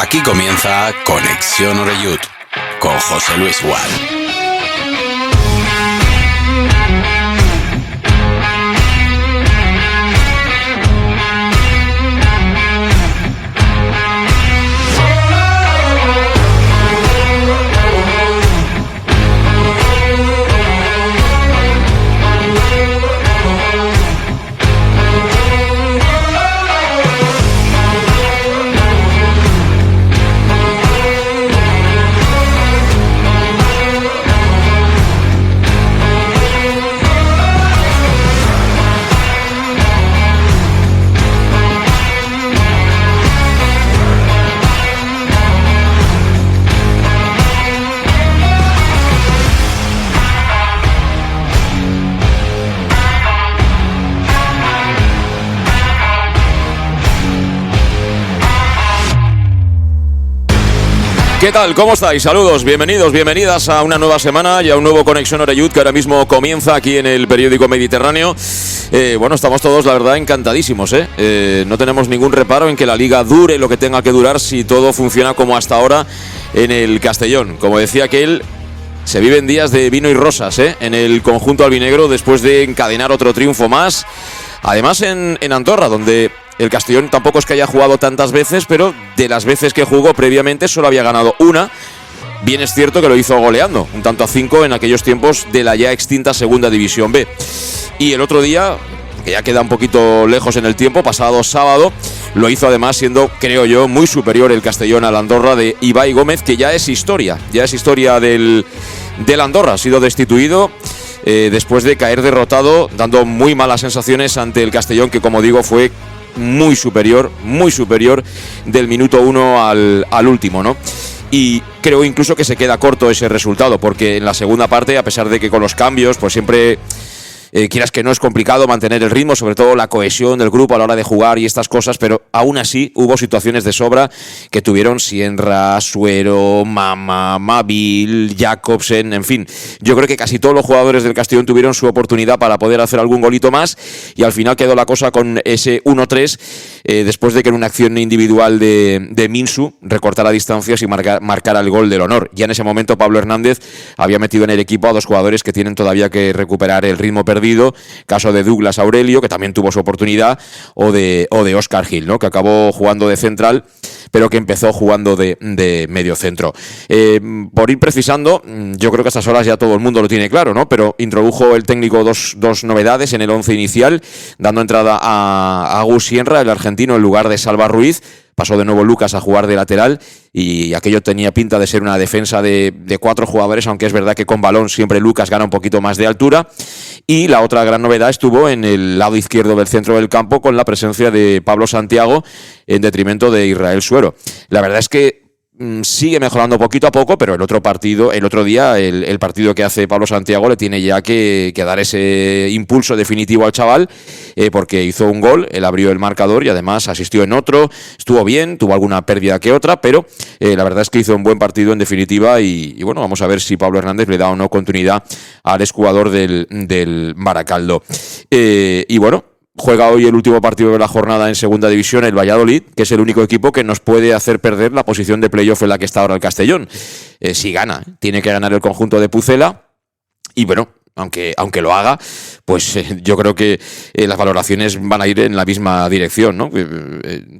Aquí comienza Conexión Oreyud con José Luis Gual. ¿Qué tal? ¿Cómo estáis? Saludos, bienvenidos, bienvenidas a una nueva semana y a un nuevo Conexión Oreyud que ahora mismo comienza aquí en el periódico Mediterráneo. Bueno, estamos todos, la verdad, encantadísimos, no tenemos ningún reparo en que la Liga dure lo que tenga que durar si todo funciona como hasta ahora en el Castellón. Como decía aquel, se viven días de vino y rosas, en el conjunto albinegro después de encadenar otro triunfo más. Además en Andorra, donde el Castellón tampoco es que haya jugado tantas veces, pero de las veces que jugó previamente solo había ganado una. Bien es cierto que lo hizo goleando, un tanto a 5 en aquellos tiempos de la ya extinta Segunda División B. Y el otro día, que ya queda un poquito lejos en el tiempo, pasado sábado, lo hizo además siendo, creo yo, muy superior el Castellón al Andorra de Ibai Gómez, que ya es historia del Andorra. Ha sido destituido después de caer derrotado, dando muy malas sensaciones ante el Castellón, que como digo fue muy superior del minuto 1 al último, ¿no? Y creo incluso que se queda corto ese resultado, porque en la segunda parte, a pesar de que con los cambios, pues siempre quieras que no es complicado mantener el ritmo, sobre todo la cohesión del grupo a la hora de jugar y estas cosas, pero aún así hubo situaciones de sobra que tuvieron Sienra, Suero, Mama, Mabil, Jacobsen, en fin. Yo creo que casi todos los jugadores del Castellón tuvieron su oportunidad para poder hacer algún golito más y al final quedó la cosa con ese 1-3 después de que en una acción individual de Minsu recortara distancias y marcara el gol del honor. Ya en ese momento Pablo Hernández había metido en el equipo a dos jugadores que tienen todavía que recuperar el ritmo perdido, caso de Douglas Aurelio, que también tuvo su oportunidad, o de Óscar Gil, ¿no? Que acabó jugando de central, pero que empezó jugando de medio centro. Por ir precisando, yo creo que a estas horas ya todo el mundo lo tiene claro, ¿no? Pero introdujo el técnico dos novedades en el 11 inicial, dando entrada a Agus Sienra, el argentino, en lugar de Salva Ruiz. Pasó de nuevo Lucas a jugar de lateral y aquello tenía pinta de ser una defensa de 4 jugadores, aunque es verdad que con balón siempre Lucas gana un poquito más de altura. Y la otra gran novedad estuvo en el lado izquierdo del centro del campo con la presencia de Pablo Santiago en detrimento de Israel Suero. La verdad es que sigue mejorando poquito a poco, pero el otro día, el partido que hace Pablo Santiago le tiene ya que dar ese impulso definitivo al chaval, porque hizo un gol, él abrió el marcador y además asistió en otro, estuvo bien, tuvo alguna pérdida que otra, pero la verdad es que hizo un buen partido en definitiva y bueno, vamos a ver si Pablo Hernández le da o no continuidad al exjugador del Baracaldo. Y bueno, juega hoy el último partido de la jornada en Segunda División, el Valladolid, que es el único equipo que nos puede hacer perder la posición de playoff en la que está ahora el Castellón. Si gana, tiene que ganar el conjunto de Pucela y bueno, aunque lo haga, pues yo creo que las valoraciones van a ir en la misma dirección, ¿no?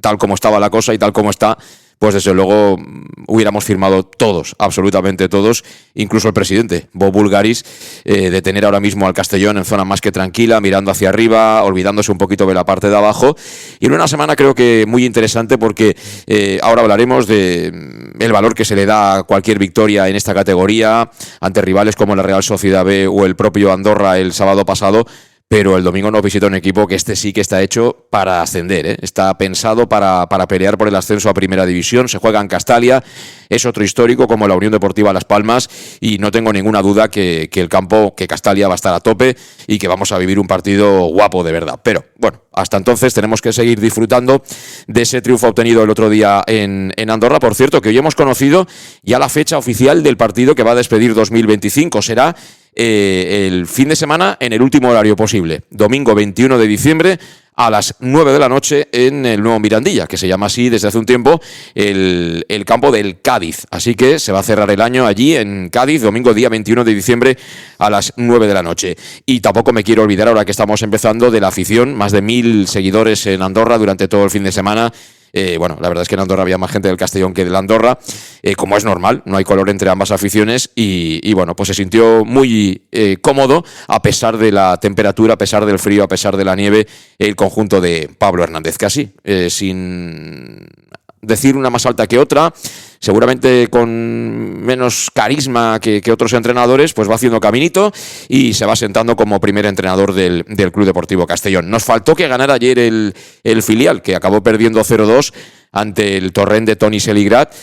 Tal como estaba la cosa y tal como está, pues desde luego hubiéramos firmado todos, absolutamente todos, incluso el presidente, Bob Bulgaris, de tener ahora mismo al Castellón en zona más que tranquila, mirando hacia arriba, olvidándose un poquito de la parte de abajo. Y en una semana creo que muy interesante porque ahora hablaremos de el valor que se le da a cualquier victoria en esta categoría ante rivales como la Real Sociedad B o el propio Andorra el sábado pasado. Pero el domingo nos visita un equipo que sí que está hecho para ascender, Está pensado para pelear por el ascenso a Primera División. Se juega en Castalia, es otro histórico como la Unión Deportiva Las Palmas y no tengo ninguna duda que el campo, que Castalia va a estar a tope y que vamos a vivir un partido guapo de verdad. Pero bueno, hasta entonces tenemos que seguir disfrutando de ese triunfo obtenido el otro día en Andorra. Por cierto, que hoy hemos conocido ya la fecha oficial del partido que va a despedir 2025. Será el fin de semana en el último horario posible. Domingo 21 de diciembre a las 9 de la noche en el nuevo Mirandilla, que se llama así desde hace un tiempo el campo del Cádiz. Así que se va a cerrar el año allí en Cádiz, domingo día 21 de diciembre a las 9 de la noche. Y tampoco me quiero olvidar, ahora que estamos empezando, de la afición, más de 1.000 seguidores en Andorra durante todo el fin de semana. Bueno, la verdad es que en Andorra había más gente del Castellón que de la Andorra, como es normal, no hay color entre ambas aficiones y bueno, pues se sintió muy cómodo a pesar de la temperatura, a pesar del frío, a pesar de la nieve, el conjunto de Pablo Hernández, casi sin decir una más alta que otra, seguramente con menos carisma que otros entrenadores, pues va haciendo caminito y se va sentando como primer entrenador del Club Deportivo Castellón. Nos faltó que ganara ayer el filial, que acabó perdiendo 0-2 ante el Torrent de Toni Seligrat.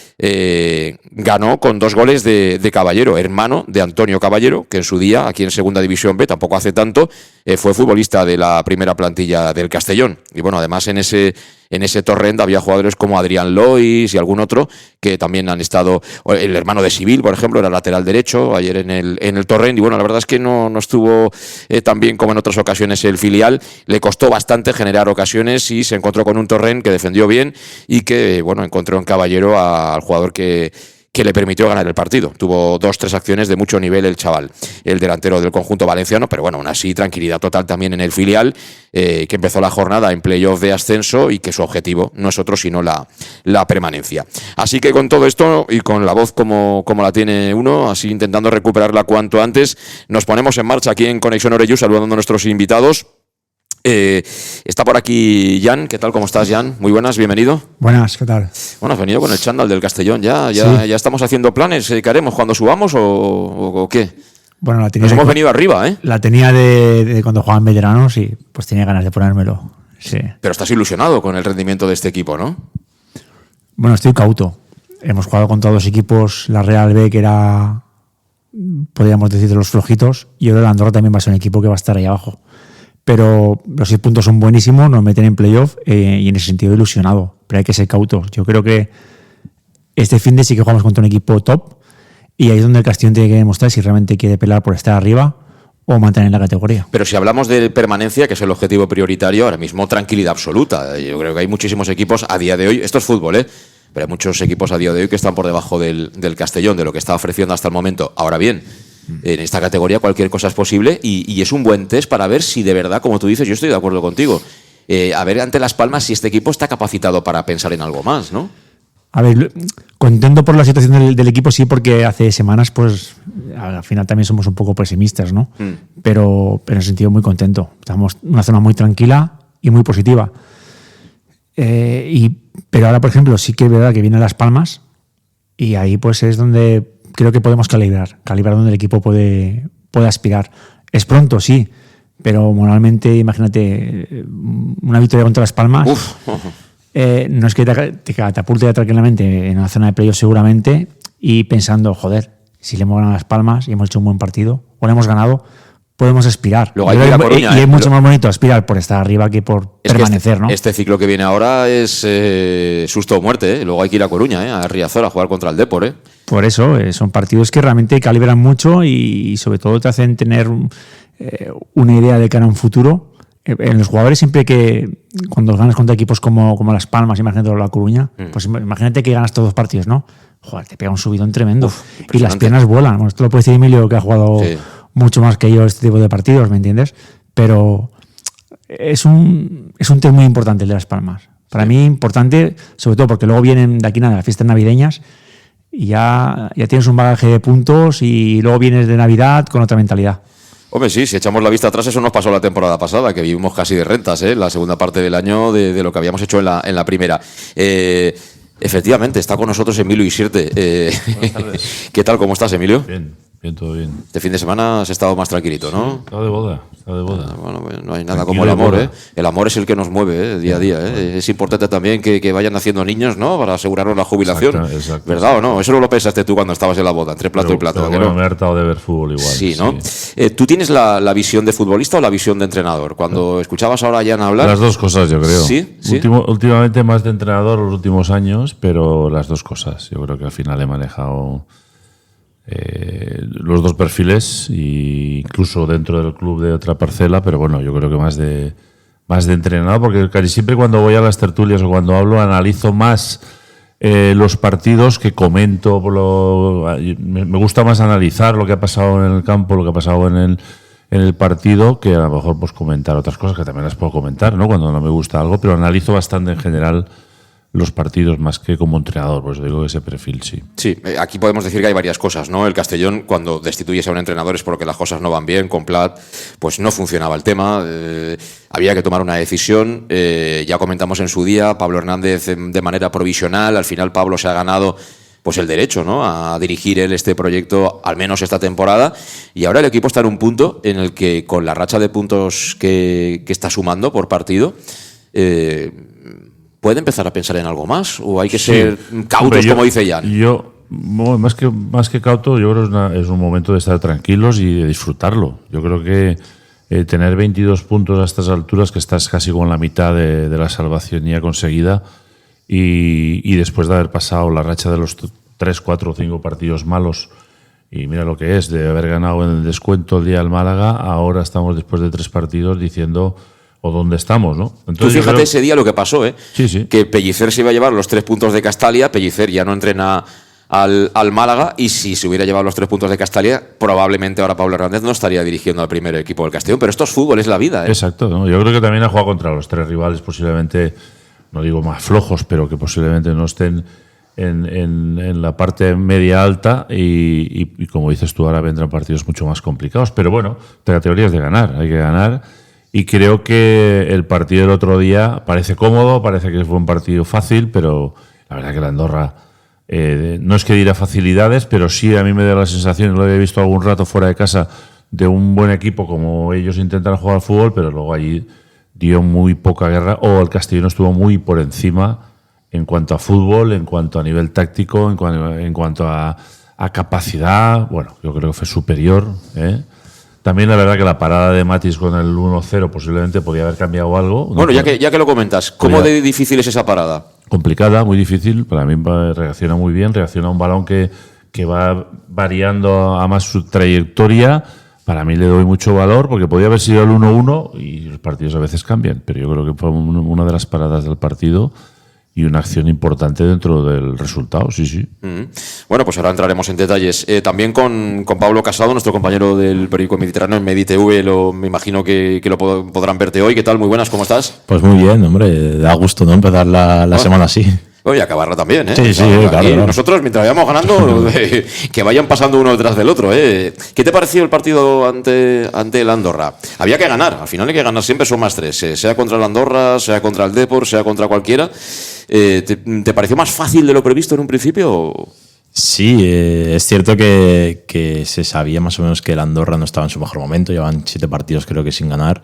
Ganó con 2 goles de Caballero, hermano de Antonio Caballero, que en su día, aquí en Segunda División B, tampoco hace tanto, fue futbolista de la primera plantilla del Castellón. Y bueno, además en ese Torrent había jugadores como Adrián Lois y algún otro que también han estado. El hermano de Sibil, por ejemplo, era lateral derecho ayer en el Torrent. Y bueno, la verdad es que no estuvo tan bien como en otras ocasiones el filial. Le costó bastante generar ocasiones y se encontró con un Torrent que defendió bien y que, bueno, encontró en Caballero al jugador que le permitió ganar el partido. Tuvo 2-3 acciones de mucho nivel el chaval, el delantero del conjunto valenciano, pero bueno, aún así tranquilidad total también en el filial, que empezó la jornada en playoff de ascenso y que su objetivo no es otro sino la permanencia. Así que con todo esto y con la voz como la tiene uno, así intentando recuperarla cuanto antes, nos ponemos en marcha aquí en Conexión Oreyud, saludando a nuestros invitados. Está por aquí Jan. ¿Qué tal? ¿Cómo estás, Jan? Muy buenas, bienvenido. Buenas, ¿qué tal? Bueno, has venido con el chándal del Castellón. Ya estamos haciendo planes. ¿Qué haremos cuando subamos o qué? Bueno, la tenía. Nos hemos venido arriba, ¿eh? La tenía de cuando jugaban veteranos y pues tenía ganas de ponérmelo. Sí. Pero estás ilusionado con el rendimiento de este equipo, ¿no? Bueno, estoy cauto. Hemos jugado contra 2 equipos, la Real B, que era, podríamos decir, de los flojitos, y ahora el Andorra también va a ser un equipo que va a estar ahí abajo. Pero los 6 puntos son buenísimos, nos meten en playoff y en ese sentido ilusionado. Pero hay que ser cautos. Yo creo que este fin de sí que jugamos contra un equipo top y ahí es donde el Castellón tiene que demostrar si realmente quiere pelear por estar arriba o mantener la categoría. Pero si hablamos de permanencia, que es el objetivo prioritario, ahora mismo tranquilidad absoluta. Yo creo que hay muchísimos equipos a día de hoy, esto es fútbol, pero hay muchos equipos a día de hoy que están por debajo del Castellón, de lo que está ofreciendo hasta el momento. Ahora bien, en esta categoría cualquier cosa es posible y es un buen test para ver si de verdad, como tú dices, yo estoy de acuerdo contigo, a ver ante Las Palmas si este equipo está capacitado para pensar en algo más, ¿no? A ver, contento por la situación del equipo, sí, porque hace semanas, pues, al final también somos un poco pesimistas, ¿no? Pero en el sentido muy contento. Estamos en una zona muy tranquila y muy positiva. Pero ahora, por ejemplo, sí que es verdad que vienen Las Palmas y ahí pues es donde creo que podemos calibrar donde el equipo puede aspirar. Es pronto, sí, pero moralmente, imagínate, una victoria contra Las Palmas. No es que te catapulte tranquilamente en una zona de playoff seguramente y pensando, joder, si le hemos ganado Las Palmas y hemos hecho un buen partido o le hemos ganado, podemos aspirar. Luego hay que ir a Coruña, y es mucho más bonito aspirar por estar arriba que por permanecer, ¿no? Este ciclo que viene ahora es susto o muerte, Luego hay que ir a Coruña, a Riazor, a jugar contra el Depor, Por eso, son partidos que realmente calibran mucho y sobre todo te hacen tener una idea de cara a un futuro. En los jugadores siempre que cuando ganas contra equipos como Las Palmas, imagínate La Coruña, pues imagínate que ganas todos los partidos, ¿no? Joder, te pega un subidón tremendo. Y las piernas vuelan. Bueno, esto lo puede decir Emilio, que ha jugado mucho más que yo este tipo de partidos, ¿me entiendes? Pero es un tema muy importante el de Las Palmas. Para mí importante, sobre todo porque luego vienen de aquí nada las fiestas navideñas y ya tienes un bagaje de puntos y luego vienes de Navidad con otra mentalidad. Hombre, sí, si echamos la vista atrás, eso nos pasó la temporada pasada, que vivimos casi de rentas, la segunda parte del año de lo que habíamos hecho en la primera. Efectivamente, está con nosotros Emilio Isierte. Buenas tardes. ¿Qué tal? ¿Cómo estás, Emilio? Bien, todo bien. Este fin de semana has estado más tranquilito, ¿no? Está de boda. Bueno, pues no hay nada como el amor, El amor es el que nos mueve, día a día, Es importante también que vayan naciendo niños, ¿no? Para asegurarnos la jubilación. Exacto. ¿Verdad o no? Eso no lo pensaste tú cuando estabas en la boda, entre plato y plato. Pero bueno, me he hartado de ver fútbol igual. Sí, ¿no? Sí. ¿Tú tienes la visión de futbolista o la visión de entrenador? Cuando escuchabas ahora a Jan hablar... Las dos cosas, yo creo. ¿Sí? Últimamente más de entrenador los últimos años, pero las dos cosas. Yo creo que al final he manejado los dos perfiles, e incluso dentro del club de otra parcela, pero bueno, yo creo que más de entrenador, porque casi siempre cuando voy a las tertulias o cuando hablo analizo más los partidos que comento. Me gusta más analizar lo que ha pasado en el campo, lo que ha pasado en el partido, que a lo mejor pues comentar otras cosas que también las puedo comentar, ¿no? Cuando no me gusta algo, pero analizo bastante en general los partidos más que como entrenador, pues digo ese perfil, sí. Sí, aquí podemos decir que hay varias cosas, ¿no? El Castellón, cuando destituyes a un entrenador es porque las cosas no van bien. Con Plat, pues no funcionaba el tema, había que tomar una decisión. Ya comentamos en su día, Pablo Hernández de manera provisional, al final Pablo se ha ganado pues el derecho, ¿no?, a dirigir él este proyecto, al menos esta temporada, y ahora el equipo está en un punto en el que, con la racha de puntos que está sumando por partido, ¿puede empezar a pensar en algo más? ¿O hay que ser cautos, como dice Jan? Más que cauto, yo creo que es un momento de estar tranquilos y de disfrutarlo. Yo creo que tener 22 puntos a estas alturas, que estás casi con la mitad de la salvación ya conseguida, y después de haber pasado la racha de los 3, 4 o 5 partidos malos, y mira lo que es, de haber ganado en el descuento el día del Málaga, ahora estamos después de 3 partidos diciendo... o dónde estamos, ¿no? Entonces, tú fíjate ese día lo que pasó, Sí. Que Pellicer se iba a llevar los 3 puntos de Castalia. Pellicer ya no entrena al Málaga, y si se hubiera llevado los 3 puntos de Castalia, probablemente ahora Pablo Hernández no estaría dirigiendo al primer equipo del Castellón. Pero esto es fútbol, es la vida, Exacto, ¿no? Yo creo que también ha jugado contra los 3 rivales, posiblemente, no digo más flojos, pero que posiblemente no estén en la parte media alta, y como dices tú, ahora vendrán partidos mucho más complicados. Pero bueno, la categoría es de ganar, hay que ganar. Y creo que el partido del otro día parece cómodo, parece que fue un partido fácil, pero la verdad que la Andorra, no es que diera facilidades, pero sí a mí me da la sensación, lo había visto algún rato fuera de casa, de un buen equipo como ellos intentan jugar al fútbol, pero luego allí dio muy poca guerra, o el Castellón estuvo muy por encima en cuanto a fútbol, en cuanto a nivel táctico, en cuanto a capacidad. Bueno, yo creo que fue superior, También la verdad que la parada de Matis con el 1-0 posiblemente podía haber cambiado algo. Bueno, ya que lo comentas, ¿cómo de difícil es esa parada? Complicada, muy difícil. Para mí reacciona muy bien, reacciona a un balón que va variando a más su trayectoria. Para mí le doy mucho valor, porque podía haber sido el 1-1 y los partidos a veces cambian, pero yo creo que fue una de las paradas del partido y una acción importante dentro del resultado, sí. Bueno, pues ahora entraremos en detalles. También con Pablo Casado, nuestro compañero del periódico Mediterráneo en MediTV, me imagino que lo podrán verte hoy. ¿Qué tal? Muy buenas, ¿cómo estás? Pues muy bien, hombre, da gusto, ¿no?, empezar la semana así. Y acabarla también, Sí, claro. Nosotros, mientras vayamos ganando, que vayan pasando uno detrás del otro, ¿Qué te pareció el partido ante el Andorra? Había que ganar, al final hay que ganar, siempre son más 3, sea contra el Andorra, sea contra el Depor, sea contra cualquiera. ¿Te pareció más fácil de lo previsto en un principio? Sí, es cierto que se sabía más o menos que el Andorra no estaba en su mejor momento, llevan 7 partidos creo que sin ganar,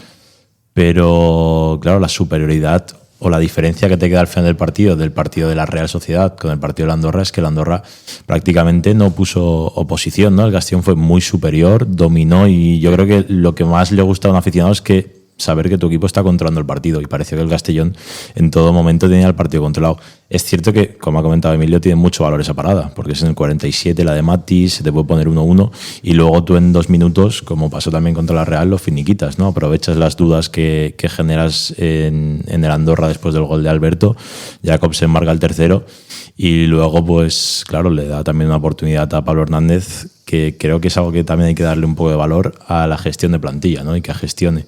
pero claro, la superioridad o la diferencia que te queda al final del partido de la Real Sociedad con el partido de la Andorra es que el Andorra prácticamente no puso oposición, ¿no? El Castellón fue muy superior, dominó, y yo creo que lo que más le gusta a un aficionado es que saber que tu equipo está controlando el partido, y pareció que el Castellón en todo momento tenía el partido controlado. Es cierto que, como ha comentado Emilio, tiene mucho valor esa parada, porque es en el 47 la de Matis, se te puede poner 1-1 y luego tú en 2 minutos, como pasó también contra la Real, lo finiquitas, ¿no? Aprovechas las dudas que generas en el Andorra después del gol de Alberto. Jacobsen marca el tercero y luego, pues claro, le da también una oportunidad a Pablo Hernández, que creo que es algo que también hay que darle un poco de valor a la gestión de plantilla, ¿no? Y que gestione.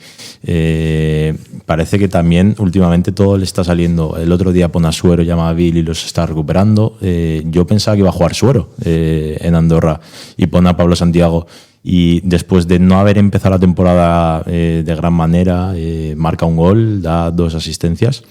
Parece que también últimamente todo le está saliendo. El otro día pone a Suero, llama a Bill y los está recuperando. Yo pensaba que iba a jugar Suero en Andorra, y pone a Pablo Santiago, y después de no haber empezado la temporada de gran manera, marca un gol, da 2 asistencias.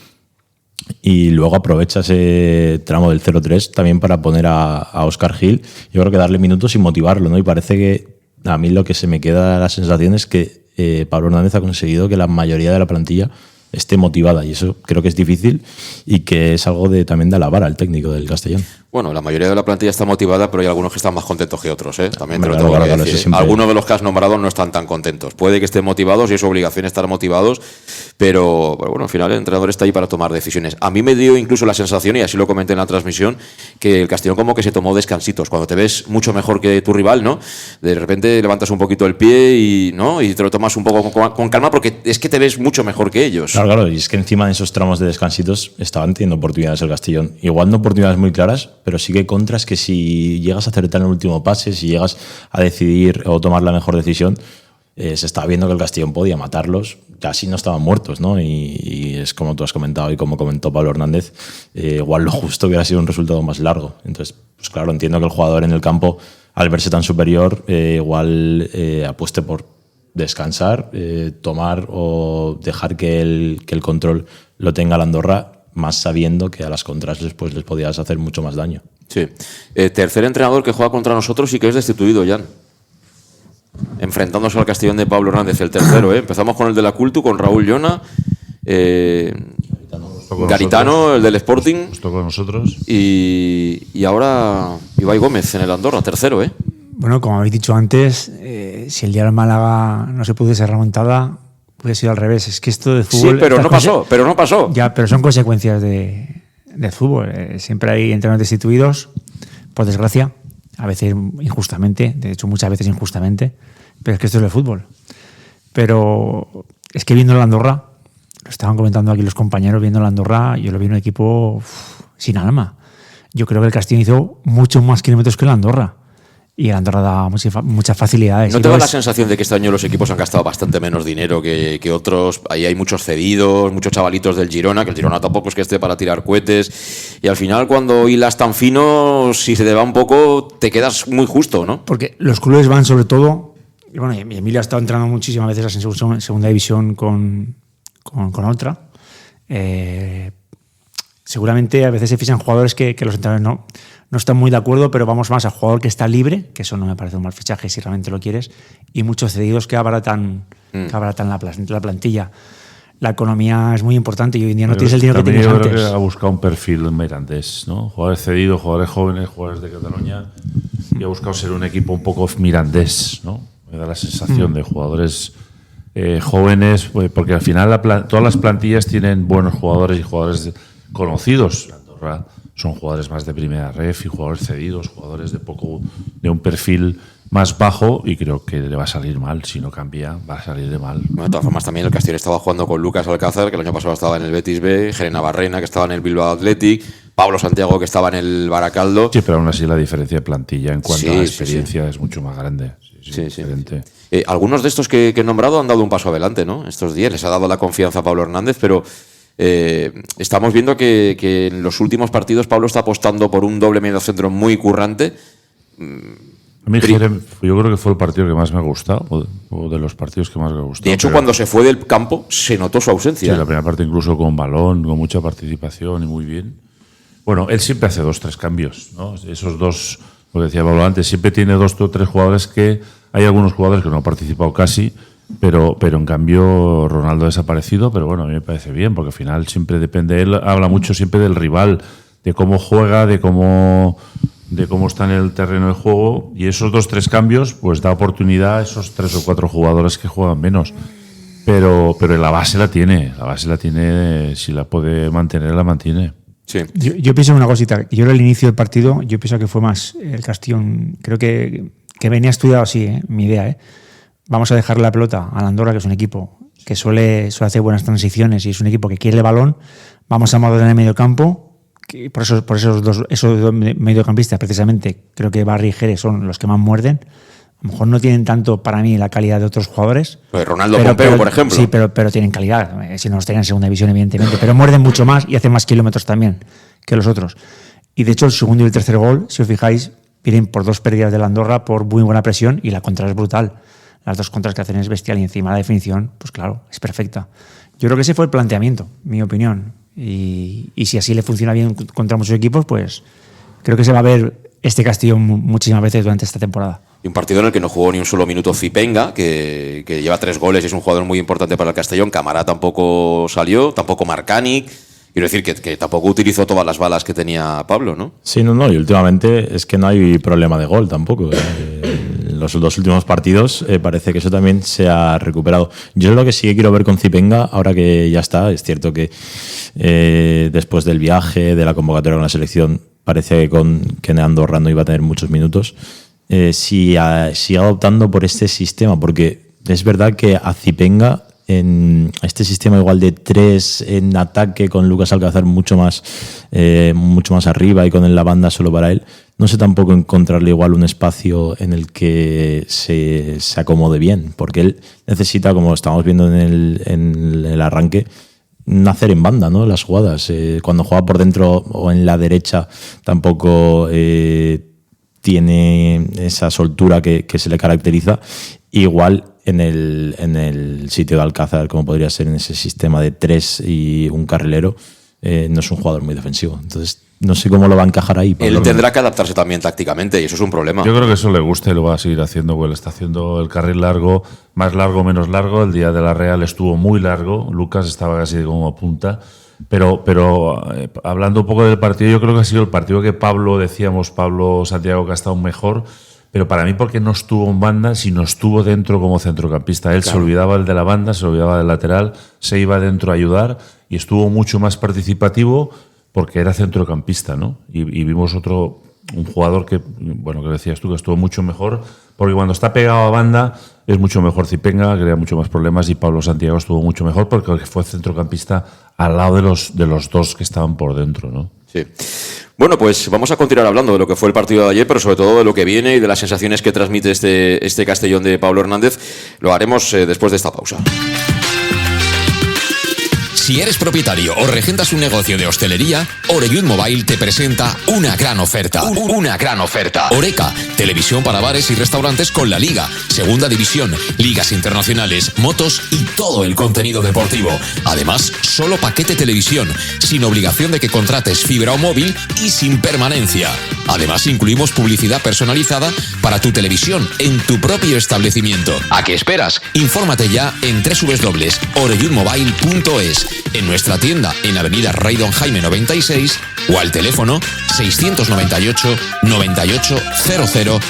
Y luego aprovecha ese tramo del 0-3 también para poner a Óscar Gil. Yo creo que darle minutos y motivarlo, ¿no? Y parece que a mí lo que se me queda la sensación es que Pablo Hernández ha conseguido que la mayoría de la plantilla esté motivada, y eso creo que es difícil y que es algo también de alabar al técnico del Castellón. Bueno, la mayoría de la plantilla está motivada, pero hay algunos que están más contentos que otros, ¿eh? También te lo Claro, tengo que claro, decir. eso siempre- Algunos de los que has nombrado no están tan contentos. Puede que estén motivados y es su obligación estar motivados, pero bueno, al final el entrenador está ahí para tomar decisiones. A mí me dio incluso la sensación, y así lo comenté en la transmisión, que el Castellón como que se tomó descansitos. Cuando te ves mucho mejor que tu rival, ¿no? De repente levantas un poquito el pie y te lo tomas un poco con calma porque es que te ves mucho mejor que ellos. Claro, y es que encima de esos tramos de descansitos estaban teniendo oportunidades el Castellón. Igual no oportunidades muy claras, pero sí que contras que si llegas a acertar en el último pase, si llegas a decidir o tomar la mejor decisión, se estaba viendo que el Castellón podía matarlos, casi no estaban muertos, ¿no? Y es como tú has comentado y como comentó Pablo Hernández, igual lo justo hubiera sido un resultado más largo. Entonces, pues claro, entiendo que el jugador en el campo, al verse tan superior, igual apueste por descansar, tomar o dejar que el control lo tenga la Andorra, más sabiendo que a las contras después les podías hacer mucho más daño. Sí. Tercer entrenador que juega contra nosotros y que es destituido, Jan. Enfrentándose al Castellón de Pablo Hernández, el tercero. Empezamos con el de la Cultu, con Raúl Llona, Garitano, el del Sporting. Justo con nosotros. Y ahora Ibai Gómez en el Andorra, tercero. Bueno, como habéis dicho antes, si el día del Málaga no se pudiese remontada, hubiese sido al revés. Es que esto de fútbol... Sí, pero no pasó. Ya, pero son consecuencias del fútbol. Siempre hay entrenadores destituidos, por desgracia, a veces injustamente, de hecho muchas veces injustamente, pero es que esto es el fútbol. Pero es que viendo la Andorra, lo estaban comentando aquí los compañeros, viendo la Andorra, yo lo vi en un equipo sin alma. Yo creo que el Castellón hizo muchos más kilómetros que la Andorra. Y el Andorra da muchas facilidades. ¿No te da la sensación de que este año los equipos han gastado bastante menos dinero que otros? Ahí hay muchos cedidos, muchos chavalitos del Girona, que el Girona tampoco es que esté para tirar cohetes. Y al final, cuando hilas tan fino, si se te va un poco, te quedas muy justo, ¿no? Porque los clubes van sobre todo... Y bueno, y Emilio ha estado entrando muchísimas veces en segunda división con otra. Seguramente a veces se fichan jugadores que los entrenadores no están muy de acuerdo, pero vamos más al jugador que está libre, que eso no me parece un mal fichaje si realmente lo quieres, y muchos cedidos que abaratan la plantilla. La economía es muy importante y hoy en día no tienes el dinero que tenías antes. Yo creo que ha buscado un perfil mirandés, ¿no? Jugadores cedidos, jugadores jóvenes, jugadores de Cataluña, y ha buscado ser un equipo un poco mirandés, ¿no? Me da la sensación de jugadores jóvenes, porque al final todas las plantillas tienen buenos jugadores y jugadores conocidos. Andorra son jugadores más de primera ref y jugadores cedidos, jugadores de un perfil más bajo, y creo que le va a salir mal. Si no cambia, va a salir de mal. Bueno, de todas formas, también el Castellón estaba jugando con Lucas Alcázar, que el año pasado estaba en el Betis B, Jerena Barrena, que estaba en el Bilbao Athletic, Pablo Santiago, que estaba en el Baracaldo. Sí, pero aún así la diferencia de plantilla en cuanto a experiencia es mucho más grande. Sí. Algunos de estos que he nombrado han dado un paso adelante, ¿no? Estos días les ha dado la confianza a Pablo Hernández, pero estamos viendo que en los últimos partidos Pablo está apostando por un doble mediocentro muy currante. A mí, yo creo que fue el partido que más me ha gustado, o de los partidos que más me ha gustado. De hecho, cuando se fue del campo, se notó su ausencia. Sí, la primera parte incluso con balón, con mucha participación y muy bien. Bueno, él siempre hace 2-3 cambios, ¿no? Esos dos, lo que decía Pablo antes, siempre tiene 2 o 3 jugadores que... Hay algunos jugadores que no han participado casi, pero en cambio Ronaldo ha desaparecido, pero bueno, a mí me parece bien, porque al final siempre depende, él habla mucho siempre del rival, de cómo juega, de cómo está en el terreno de juego, y esos 2-3 cambios pues da oportunidad a esos 3 o 4 jugadores que juegan menos. Pero la base la tiene, si la puede mantener, la mantiene. Sí. Yo pienso en una cosita, yo al inicio del partido, yo pienso que fue más el Castellón, creo que venía estudiado así, mi idea, Vamos a dejar la pelota a la Andorra, que es un equipo que suele hacer buenas transiciones y es un equipo que quiere el balón. Vamos a morder en el medio campo, que por esos dos mediocampistas, precisamente, creo que Barry y Jerez son los que más muerden. A lo mejor no tienen tanto, para mí, la calidad de otros jugadores. Pues Ronaldo Pompeu, por ejemplo. Sí, pero tienen calidad. Si no los tenían en segunda división, evidentemente. Pero muerden mucho más y hacen más kilómetros también que los otros. Y de hecho, el segundo y el tercer gol, si os fijáis, vienen por 2 pérdidas de la Andorra, por muy buena presión, y la contra es brutal. Las 2 contras que hacen es bestial, y encima la definición, pues claro, es perfecta. Yo creo que ese fue el planteamiento, mi opinión. Y si así le funciona bien contra muchos equipos, pues creo que se va a ver este Castellón muchísimas veces durante esta temporada. Y un partido en el que no jugó ni un solo minuto Zipenga, que lleva 3 goles y es un jugador muy importante para el Castellón. Camará tampoco salió, tampoco Marcanic, Quiero decir que tampoco utilizó todas las balas que tenía Pablo, ¿no? Sí, no, y últimamente es que no hay problema de gol tampoco. Los dos últimos partidos parece que eso también se ha recuperado. Yo lo que sí que quiero ver con Zipenga, ahora que ya está, es cierto que después del viaje, de la convocatoria con la selección, parece que en Andorra no iba a tener muchos minutos. Si sigue optando por este sistema, porque es verdad que a Zipenga, en este sistema igual de 3 en ataque, con Lucas Alcázar mucho más arriba y con la banda solo para él, no sé tampoco encontrarle igual un espacio en el que se acomode bien, porque él necesita, como estamos viendo en el arranque, nacer en banda, ¿no? Las jugadas. Cuando juega por dentro o en la derecha tampoco tiene esa soltura que se le caracteriza. Igual en el sitio de Alcázar, como podría ser en ese sistema de 3 y un carrilero, no es un jugador muy defensivo. Entonces, no sé cómo lo va a encajar ahí. Él tendrá que adaptarse también tácticamente y eso es un problema. Yo creo que eso le gusta y lo va a seguir haciendo, porque él está haciendo el carril largo, más largo, menos largo. El día de la Real estuvo muy largo, Lucas estaba casi como a punta. Pero hablando un poco del partido, yo creo que ha sido el partido que Pablo Santiago, que ha estado mejor. Pero para mí, porque no estuvo en banda, sino estuvo dentro como centrocampista. Él se olvidaba el de la banda, se olvidaba del lateral, se iba dentro a ayudar y estuvo mucho más participativo porque era centrocampista, ¿no? Y vimos un jugador que decías tú, que estuvo mucho mejor, porque cuando está pegado a banda es mucho mejor Zipenga, crea mucho más problemas, y Pablo Santiago estuvo mucho mejor porque fue centrocampista al lado de los dos que estaban por dentro, ¿no? Sí. Bueno, pues vamos a continuar hablando de lo que fue el partido de ayer, pero sobre todo de lo que viene y de las sensaciones que transmite este Castellón de Pablo Hernández. Lo haremos después de esta pausa. Si eres propietario o regentas un negocio de hostelería, Oreyud Mobile te presenta una gran oferta. Una gran oferta. Oreca, televisión para bares y restaurantes con la Liga, Segunda División, ligas internacionales, motos y todo el contenido deportivo. Además, solo paquete televisión, sin obligación de que contrates fibra o móvil y sin permanencia. Además, incluimos publicidad personalizada para tu televisión en tu propio establecimiento. ¿A qué esperas? Infórmate ya en www.oreyudmobile.es, en nuestra tienda en Avenida Rey Don Jaime 96 o al teléfono 698 98 0000.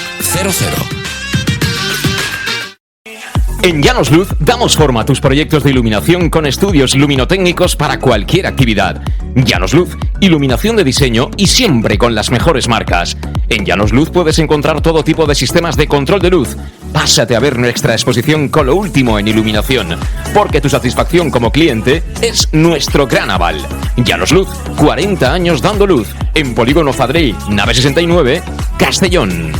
En Llanos Luz damos forma a tus proyectos de iluminación con estudios luminotécnicos para cualquier actividad. Llanos Luz, iluminación de diseño y siempre con las mejores marcas. En Llanos Luz puedes encontrar todo tipo de sistemas de control de luz. Pásate a ver nuestra exposición con lo último en iluminación, porque tu satisfacción como cliente es nuestro gran aval. Llanos Luz, 40 años dando luz. En Polígono Fadrey, nave 69, Castellón.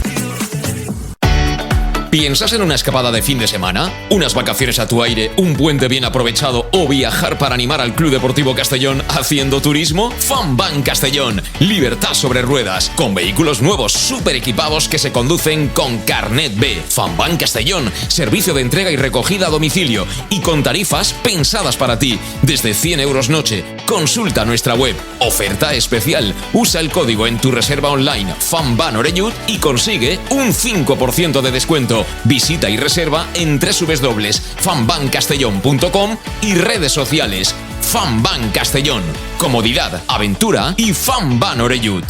¿Piensas en una escapada de fin de semana? ¿Unas vacaciones a tu aire, un puente bien aprovechado o viajar para animar al Club Deportivo Castellón haciendo turismo? FanBan Castellón, libertad sobre ruedas, con vehículos nuevos súper equipados que se conducen con Carnet B. FanBan Castellón, servicio de entrega y recogida a domicilio y con tarifas pensadas para ti, desde 100 euros noche. Consulta nuestra web. Oferta especial. Usa el código en tu reserva online FanBan Oreyud y consigue un 5% de descuento. Visita y reserva en www.fanbancastellón.com y redes sociales. FanBan Castellón. Comodidad, aventura y FanBan Oreyud.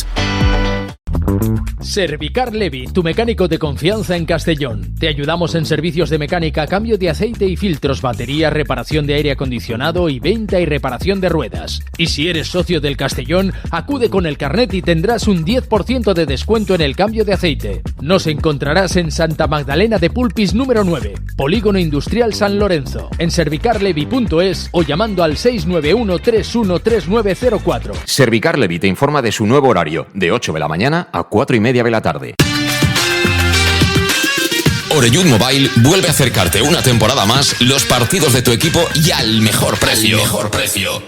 Servicar Levi, tu mecánico de confianza en Castellón. Te ayudamos en servicios de mecánica, cambio de aceite y filtros, batería, reparación de aire acondicionado y venta y reparación de ruedas. Y si eres socio del Castellón, acude con el carnet y tendrás un 10% de descuento en el cambio de aceite. Nos encontrarás en Santa Magdalena de Pulpis número 9, Polígono Industrial San Lorenzo, en servicarlevi.es o llamando al 691 313904. Servicar Levi te informa de su nuevo horario, de 8 de la mañana a 4:30 de la tarde. Oreyud Mobile vuelve a acercarte una temporada más los partidos de tu equipo y al mejor precio.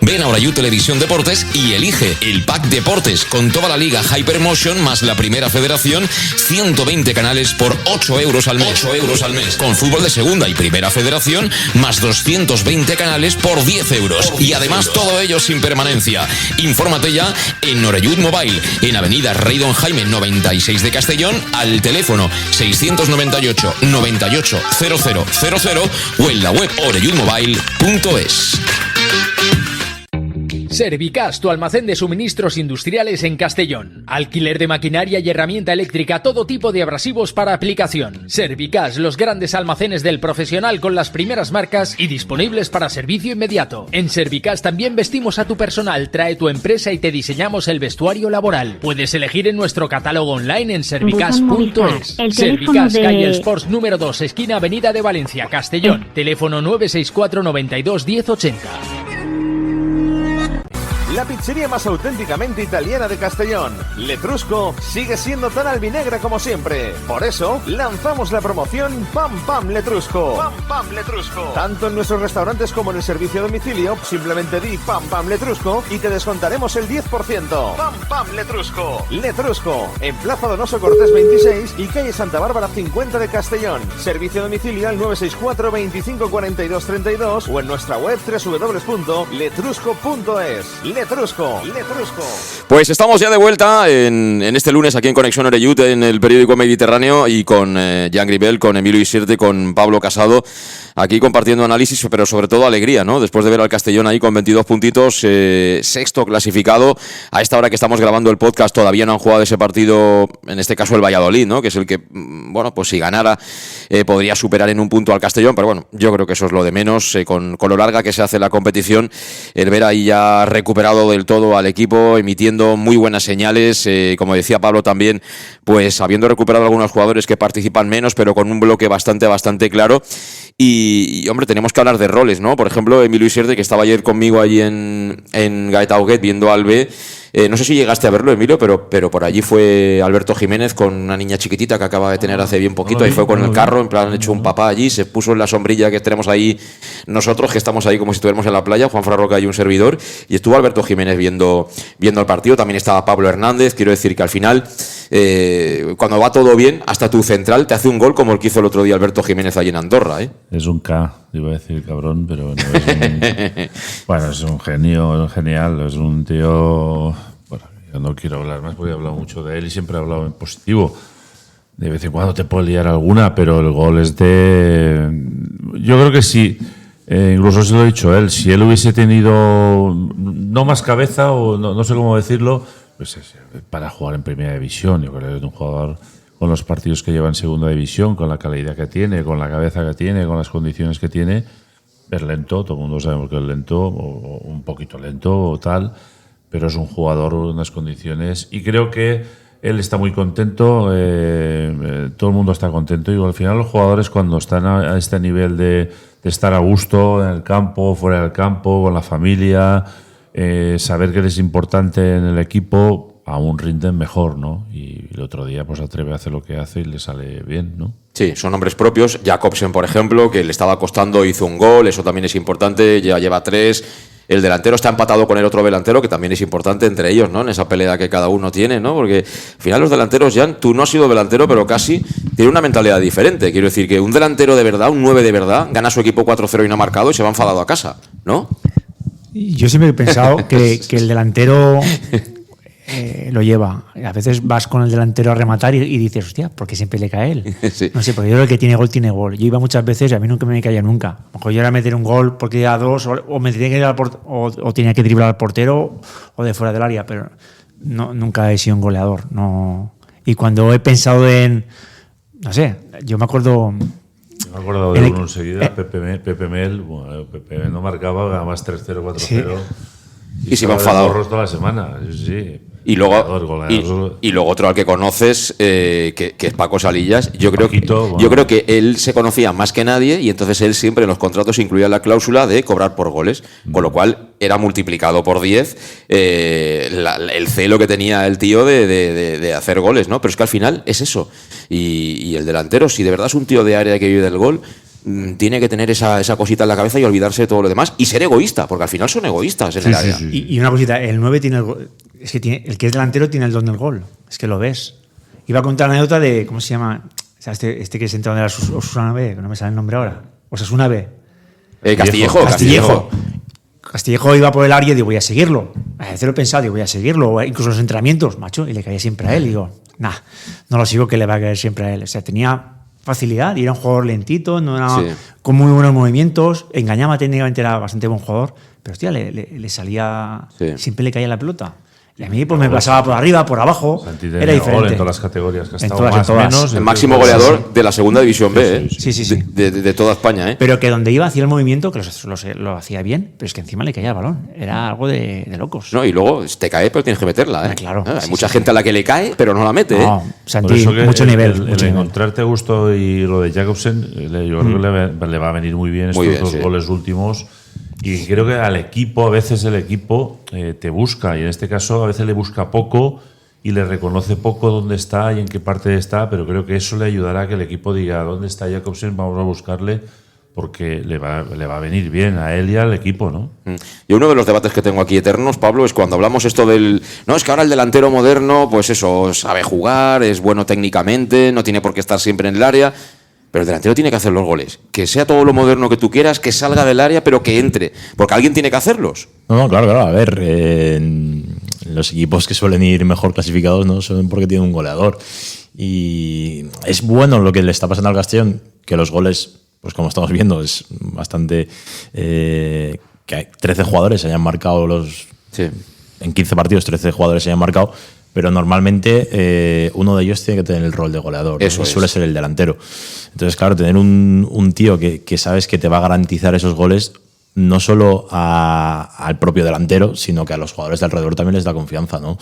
Ven a Oreyud Televisión Deportes y elige el pack Deportes con toda la liga Hypermotion más la primera federación, 120 canales por 8 euros al mes. Con fútbol de segunda y primera federación más 220 canales por 10 euros. Y además todo ello sin permanencia. Infórmate ya en Oreyud Mobile, en Avenida Rey Don Jaime 96 de Castellón, al teléfono 698 98 0000 o en la web oreyudmobile.es. Servicas, tu almacén de suministros industriales en Castellón. Alquiler de maquinaria y herramienta eléctrica, todo tipo de abrasivos para aplicación. Servicas, los grandes almacenes del profesional con las primeras marcas y disponibles para servicio inmediato. En Servicas también vestimos a tu personal, trae tu empresa y te diseñamos el vestuario laboral. Puedes elegir en nuestro catálogo online en servicas.es. Servicas, calle Sports número 2, esquina Avenida de Valencia, Castellón. Teléfono 964 92 1080. La pizzería más auténticamente italiana de Castellón, Letrusco, sigue siendo tan albinegra como siempre. Por eso, lanzamos la promoción Pam Pam Letrusco. Pam Pam Letrusco. Tanto en nuestros restaurantes como en el servicio a domicilio, simplemente di Pam Pam Letrusco y te descontaremos el 10%. Pam Pam Letrusco. Letrusco, en Plaza Donoso Cortés 26 y calle Santa Bárbara 50 de Castellón. Servicio a domicilio al 964 25 42 32 o en nuestra web www.letrusco.es. Letrusco. Pues estamos ya de vuelta en este lunes aquí en Conexión Oreyud, en el periódico Mediterráneo, y con Jan Gribel, con Emilio Isirte, con Pablo Casado, aquí compartiendo análisis, pero sobre todo alegría, ¿no? Después de ver al Castellón ahí con 22 puntitos, sexto clasificado. A esta hora que estamos grabando el podcast todavía no han jugado ese partido, en este caso el Valladolid, ¿no? Que es el que, bueno, pues si ganara podría superar en un punto al Castellón, pero bueno, yo creo que eso es lo de menos, con lo larga que se hace la competición, el ver ahí ya recuperado del todo al equipo, emitiendo muy buenas señales, como decía Pablo también, pues habiendo recuperado algunos jugadores que participan menos, pero con un bloque bastante claro. Y hombre, tenemos que hablar de roles, ¿no? Por ejemplo, Emilio Isirte, que estaba ayer conmigo allí en Gaeta Huguet viendo al B. No sé si llegaste a verlo, Emilio, pero por allí fue Alberto Jiménez con una niña chiquitita que acaba de tener hace bien poquito. Ahí fue con el carro, en plan hecho un papá allí, se puso en la sombrilla que tenemos ahí nosotros, que estamos ahí como si estuviéramos en la playa, Juan Farroca y un servidor, y estuvo Alberto Jiménez viendo el partido. También estaba Pablo Hernández. Quiero decir que al final, cuando va todo bien, hasta tu central te hace un gol como el que hizo el otro día Alberto Jiménez allí en Andorra, ¿eh? Es un K, iba a decir cabrón, pero no es un... Bueno, es un genio, genial, es un tío... Bueno, yo no quiero hablar más porque he hablado mucho de él y siempre he hablado en positivo. De vez en cuando te puedo liar alguna, pero el gol es de... Yo creo que sí, incluso se lo he dicho él, si él hubiese tenido no más cabeza, o no sé cómo decirlo, pues para jugar en Primera División. Yo creo que es un jugador con los partidos que lleva en Segunda División, con la calidad que tiene, con la cabeza que tiene, con las condiciones que tiene. Es lento, todo el mundo sabemos que es lento, o un poquito lento o tal, pero es un jugador en unas condiciones, y creo que él está muy contento, todo el mundo está contento, y al final los jugadores, cuando están a este nivel de estar a gusto en el campo, fuera del campo, con la familia, saber que eres importante en el equipo, aún rinden mejor, ¿no? Y el otro día pues atreve a hacer lo que hace y le sale bien, ¿no? Sí, son nombres propios. Jacobsen, por ejemplo, que le estaba costando, hizo un gol, eso también es importante, ya lleva 3. El delantero está empatado con el otro delantero, que también es importante entre ellos, ¿no? En esa pelea que cada uno tiene, ¿no? Porque al final los delanteros, Jan, tú no has sido delantero, pero casi tiene una mentalidad diferente. Quiero decir que un delantero de verdad, un 9 de verdad, gana a su equipo 4-0 y no ha marcado y se va enfadado a casa, ¿no? Yo siempre he pensado que el delantero lo lleva. A veces vas con el delantero a rematar y dices, hostia, ¿por qué siempre le cae él? Sí. No sé, porque yo creo que el que tiene gol, tiene gol. Yo iba muchas veces y a mí nunca me caía nunca. A lo mejor yo era meter un gol porque era 2, o me tenía que ir o tenía que driblar al portero o de fuera del área, pero nunca he sido un goleador. No. Y cuando he pensado en, no sé, yo me acuerdo... Me acuerdo de uno enseguida, Pepe Mel. Bueno, Pepe Mel no marcaba, además 3-0, 4-0. Sí. Y se iba enfadado. Toda la semana, sí. Y luego, goleador. y luego otro al que conoces, que es Paco Salillas. Yo creo que él se conocía más que nadie, y entonces él siempre en los contratos incluía la cláusula de cobrar por goles, con lo cual era multiplicado por 10 el celo que tenía el tío de hacer goles, ¿no? Pero es que al final es eso. Y el delantero, si de verdad es un tío de área que vive del gol, tiene que tener esa cosita en la cabeza y olvidarse de todo lo demás y ser egoísta, porque al final son egoístas en el área. Sí. Y una cosita, el 9 tiene el gol, es que el que es delantero tiene el don del gol, es que lo ves. Iba a contar una anécdota de, ¿cómo se llama? O sea, este que es entrenador de la Osasuna B, que no me sale el nombre ahora. Osasuna B. Castillejo iba por el área y digo, voy a seguirlo. A veces lo he pensado, digo, voy a seguirlo. Incluso los entrenamientos, macho, y le caía siempre a él. Digo, no lo sigo, que le va a caer siempre a él. O sea, tenía facilidad y era un jugador lentito, no era Sí. con muy buenos movimientos, engañaba técnicamente, era bastante buen jugador, pero hostia, le salía, Sí. siempre le caía la pelota. Y a mí pues me pasaba por arriba, por abajo, Santi era tenía gol diferente. en todas las categorías que ha En estado, todas, en más todas. menos. El máximo goleador de la segunda división B, ¿eh? Sí. De toda España, ¿eh? Pero que donde iba hacía el movimiento, que lo hacía bien, pero es que encima le caía el balón. Era algo de locos. No, y luego te cae, pero tienes que meterla, ¿eh? Claro, Hay sí, mucha sí. gente a la que le cae, pero no la mete, ¿eh? No, Por Santi, eso que mucho nivel. el mucho nivel. encontrarte gusto y lo de Jacobsen, yo creo que le va a venir muy bien Muy estos bien, dos sí. goles últimos. Y creo que al equipo, a veces el equipo te busca, y en este caso a veces le busca poco y le reconoce poco dónde está y en qué parte está, pero creo que eso le ayudará a que el equipo diga dónde está Jacobsen, vamos a buscarle, porque le va a venir bien a él y al equipo, ¿no? Y uno de los debates que tengo aquí eternos, Pablo, es cuando hablamos esto del... No, es que ahora el delantero moderno, pues eso, sabe jugar, es bueno técnicamente, no tiene por qué estar siempre en el área, pero el delantero tiene que hacer los goles. Que sea todo lo moderno que tú quieras, que salga del área, pero que entre. Porque alguien tiene que hacerlos. No, claro. A ver, los equipos que suelen ir mejor clasificados no son porque tienen un goleador. Y es bueno lo que le está pasando al Castellón, que los goles, pues como estamos viendo, es bastante... que hay 13 jugadores hayan marcado los... Sí. En 15 partidos 13 jugadores se hayan marcado, pero normalmente uno de ellos tiene que tener el rol de goleador. Eso ¿no? es. Suele ser el delantero. Entonces, claro, tener un tío que sabes que te va a garantizar esos goles, no solo al propio delantero, sino que a los jugadores de alrededor también les da confianza, ¿no?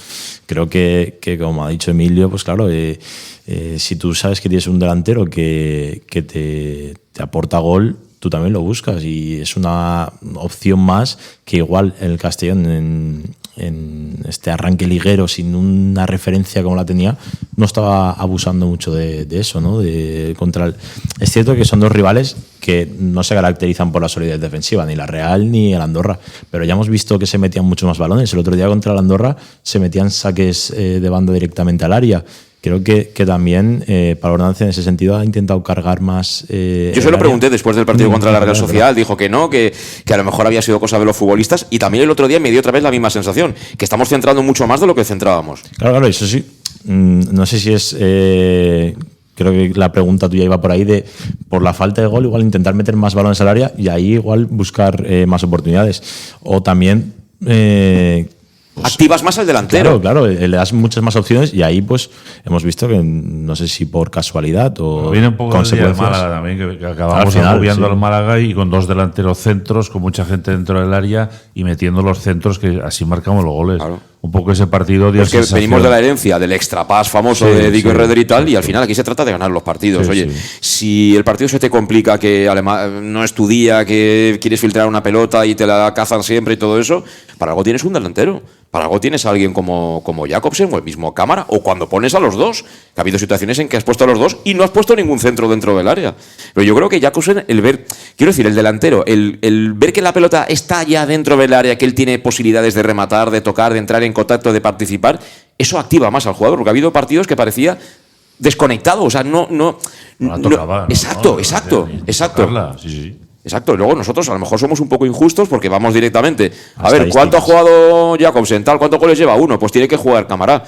Creo que como ha dicho Emilio, pues claro, si tú sabes que tienes un delantero que te aporta gol, tú también lo buscas, y es una opción más que igual el Castellón en este arranque liguero sin una referencia como la tenía, no estaba abusando mucho de eso, ¿no? Es cierto que son dos rivales que no se caracterizan por la solidez defensiva, ni la Real ni el Andorra, pero ya hemos visto que se metían muchos más balones. El otro día contra el Andorra se metían saques de banda directamente al área. Creo que también Pablo Hernández en ese sentido ha intentado cargar más. Yo se lo pregunté después del partido contra la Real Sociedad, dijo que no, que a lo mejor había sido cosa de los futbolistas, y también el otro día me dio otra vez la misma sensación, que estamos centrando mucho más de lo que centrábamos. Claro, eso sí. No sé si es... creo que la pregunta tuya iba por ahí de, por la falta de gol, igual intentar meter más balones al área y ahí igual buscar más oportunidades. O también... Activas más al delantero. Claro, le das muchas más opciones y ahí pues hemos visto que no sé si por casualidad o viene un poco del día del consecuencias. Málaga también, que acabamos Al final, agobiando sí. al Málaga y con dos delanteros centros, con mucha gente dentro del área y metiendo los centros, que así marcamos los goles. Claro. Un poco ese partido dio Es que sensación. venimos de la herencia del extrapass famoso Sí, de Dico sí. Herreder y tal, y al final aquí se trata de ganar los partidos. Sí, Oye, sí. si el partido se te complica, que no es tu día, que quieres filtrar una pelota y te la cazan siempre y todo eso, para algo tienes un delantero. Para algo tienes a alguien como Jacobsen o el mismo Cámara, o cuando pones a los dos. Que ha habido situaciones en que has puesto a los dos y no has puesto ningún centro dentro del área. Pero yo creo que Jacobsen, el delantero, el ver que la pelota está ya dentro del área, que él tiene posibilidades de rematar, de tocar, de entrar en contacto, de participar, eso activa más al jugador, porque ha habido partidos que parecía desconectado, o sea, no la tocaba, ¿no? Exacto. Tocarla, sí. Exacto, y luego nosotros a lo mejor somos un poco injustos porque vamos directamente a A ver, ¿cuánto ha estadísticas. jugado Jacobsen? ¿Cuántos goles lleva? Uno, pues tiene que jugar Cámara.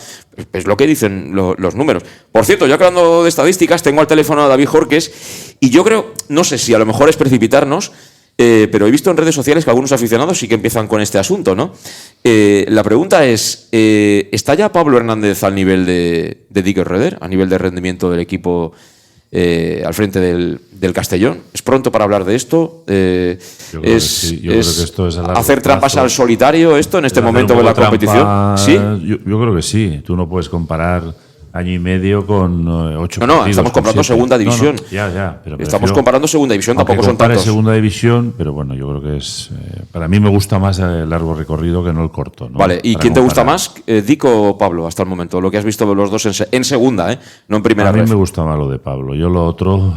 Es lo que dicen los números. Por cierto, ya que hablando de estadísticas, tengo al teléfono a David Jorques y yo creo, no sé si a lo mejor es precipitarnos, pero he visto en redes sociales que algunos aficionados sí que empiezan con este asunto, ¿no? La pregunta es, ¿está ya Pablo Hernández al nivel de Dico Herreder, a nivel de rendimiento del equipo al frente del Castellón? ¿Es pronto para hablar de esto? Yo creo que sí. Yo creo que esto es a largo ¿hacer trampas plazo. al solitario esto en este Hacer momento un de la poco competición? trampa, ¿Sí? Yo creo que sí. Tú no puedes comparar año y medio con 8 No, partidos. estamos con comparando 7. segunda división. No, ya. Pero Estamos prefiero- comparando segunda división, aunque tampoco son compare tantos. segunda división, pero bueno, yo creo que es... para mí me gusta más el largo recorrido que no el corto, ¿no? Vale, ¿y Para quién te gusta comparar. más? Dico o Pablo, hasta el momento, lo que has visto de los dos en segunda, no en primera A mí ref. me gusta más lo de Pablo. Yo lo otro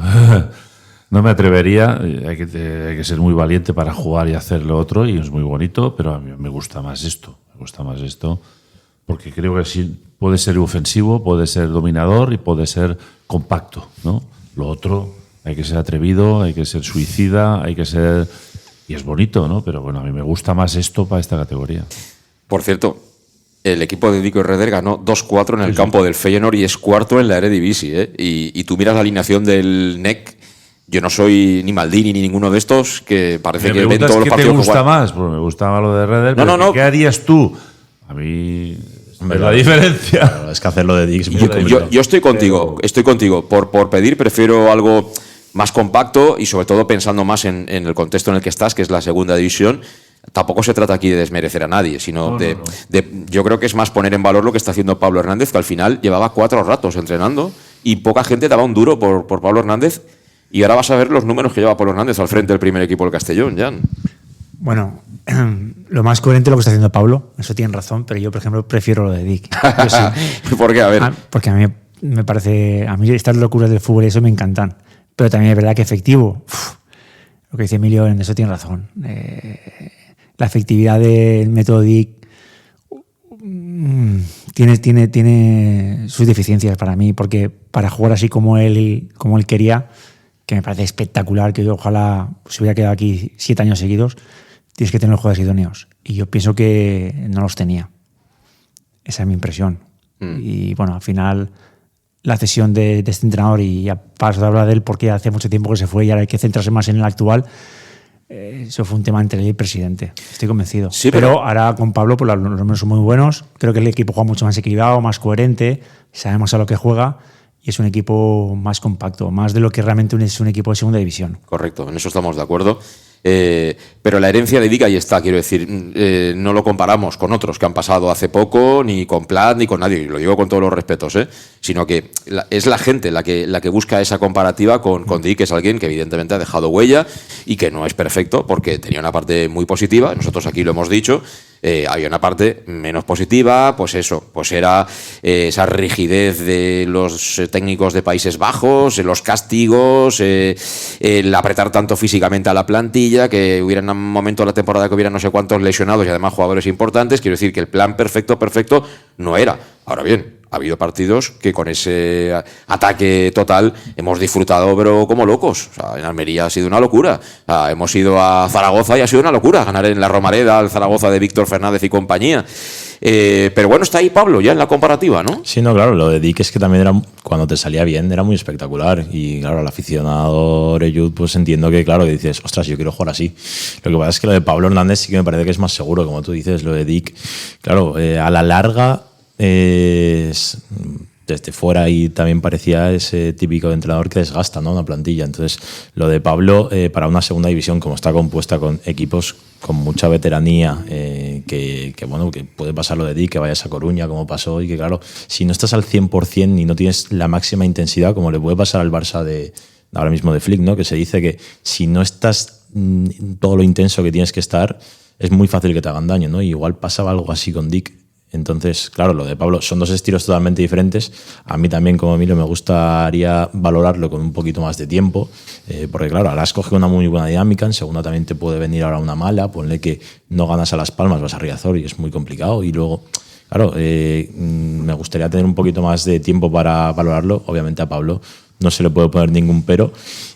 no me atrevería. Hay que ser muy valiente para jugar y hacer lo otro, y es muy bonito, pero a mí me gusta más esto. Me gusta más esto porque creo que sí puede ser ofensivo, puede ser dominador y puede ser compacto, ¿no? Lo otro hay que ser atrevido, hay que ser suicida, hay que ser... Y es bonito, ¿no? Pero bueno, a mí me gusta más esto para esta categoría. Por cierto, el equipo de Dico Herreder ganó 2-4 en el campo del Feyenoord y es cuarto en la Eredivisie, ¿eh? Y tú miras la alineación del NEC. Yo no soy ni Maldini ni ninguno de estos que parece que ven todos los partidos. ¿Qué te gusta más? Pues me gusta más lo de Herreder. No. ¿Qué harías tú? A mí es la diferencia. Claro, es que hacerlo de Dick es muy complicado. Yo estoy contigo, Por pedir prefiero algo más compacto y sobre todo pensando más en el contexto en el que estás, que es la segunda división. Tampoco se trata aquí de desmerecer a nadie, sino yo creo que es más poner en valor lo que está haciendo Pablo Hernández, que al final llevaba 4 ratos entrenando y poca gente daba un duro por Pablo Hernández. Y ahora vas a ver los números que lleva Pablo Hernández al frente del primer equipo del Castellón, Jan. Bueno, lo más coherente es lo que está haciendo Pablo, eso tiene razón, pero yo, por ejemplo, prefiero lo de Dick. Sí. ¿Por qué? A ver. Porque a mí me parece, a mí estas locuras del fútbol y eso me encantan, pero también es verdad que efectivo, lo que dice Emilio, en eso tiene razón. La efectividad del método Dick tiene sus deficiencias para mí, porque para jugar así como él quería, que me parece espectacular, que yo ojalá se hubiera quedado aquí 7 años seguidos, tienes que tener los jugadores idóneos. Y yo pienso que no los tenía. Esa es mi impresión. Y bueno, al final la cesión de este entrenador, y ya paso de hablar de él porque hace mucho tiempo que se fue y ahora hay que centrarse más en el actual, eso fue un tema entre él y el presidente. Estoy convencido. Sí, pero ahora con Pablo pues los números son muy buenos. Creo que el equipo juega mucho más equilibrado, más coherente. Sabemos a lo que juega. Y es un equipo más compacto, más de lo que realmente es un equipo de segunda división. Correcto, en eso estamos de acuerdo. Pero la herencia de Dick ahí está, quiero decir, no lo comparamos con otros que han pasado hace poco, ni con Plat, ni con nadie, y lo digo con todos los respetos, sino que es la gente la que busca esa comparativa con Dick, que es alguien que evidentemente ha dejado huella y que no es perfecto porque tenía una parte muy positiva, nosotros aquí lo hemos dicho. Había una parte menos positiva, pues era esa rigidez de los técnicos de Países Bajos, los castigos, el apretar tanto físicamente a la plantilla, que hubiera en un momento de la temporada que hubiera no sé cuántos lesionados y además jugadores importantes. Quiero decir que el plan perfecto no era. Ahora bien, ha habido partidos que con ese ataque total hemos disfrutado, pero como locos. O sea, en Almería ha sido una locura. O sea, hemos ido a Zaragoza y ha sido una locura ganar en la Romareda al Zaragoza de Víctor Fernández y compañía. Pero bueno, está ahí Pablo ya en la comparativa, ¿no? Sí, no, claro, lo de Dick es que también era, cuando te salía bien, era muy espectacular. Y claro, el aficionado Oreyud, pues entiendo que, claro, que dices, ostras, yo quiero jugar así. Lo que pasa es que lo de Pablo Hernández sí que me parece que es más seguro, como tú dices. Lo de Dick, claro, a la larga, desde fuera, y también parecía ese típico entrenador que desgasta, ¿no?, una plantilla. Entonces, lo de Pablo, para una segunda división, como está compuesta con equipos con mucha veteranía, que puede pasar lo de Dick, que vayas a Coruña, como pasó, y que claro, si no estás al 100% y no tienes la máxima intensidad, como le puede pasar al Barça de ahora mismo de Flick, ¿no?, que se dice que si no estás todo lo intenso que tienes que estar, es muy fácil que te hagan daño, ¿no? Y igual pasaba algo así con Dick. Entonces, claro, lo de Pablo son dos estilos totalmente diferentes. A mí también, como Emilio, me gustaría valorarlo con un poquito más de tiempo, porque claro, ahora has cogido una muy buena dinámica, en segunda también te puede venir ahora una mala, ponle que no ganas a Las Palmas, vas a Riazor y es muy complicado, y luego, claro, me gustaría tener un poquito más de tiempo para valorarlo. Obviamente a Pablo no se le puede poner ningún pero.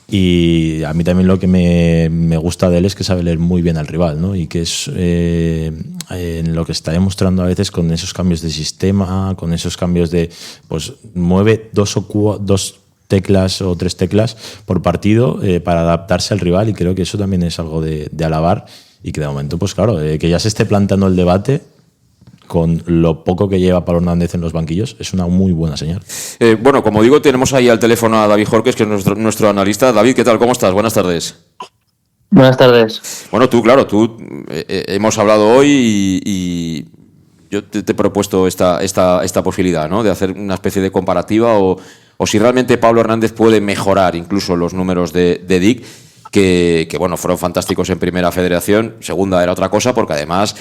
Y a mí también lo que me gusta de él es que sabe leer muy bien al rival, ¿no? Y que es en lo que está demostrando a veces con esos cambios de sistema, con esos cambios de, pues mueve dos teclas o 3 teclas por partido para adaptarse al rival, y creo que eso también es algo de alabar, y que de momento, pues claro, que ya se esté planteando el debate con lo poco que lleva Pablo Hernández en los banquillos, es una muy buena señal. Bueno, como digo, tenemos ahí al teléfono a David Jorques, que es nuestro analista. David, ¿qué tal? ¿Cómo estás? Buenas tardes. Buenas tardes. Bueno, tú hemos hablado hoy y yo te he propuesto esta posibilidad, ¿no?, de hacer una especie de comparativa o si realmente Pablo Hernández puede mejorar incluso los números de Dick, que bueno, fueron fantásticos en Primera Federación. Segunda era otra cosa, porque además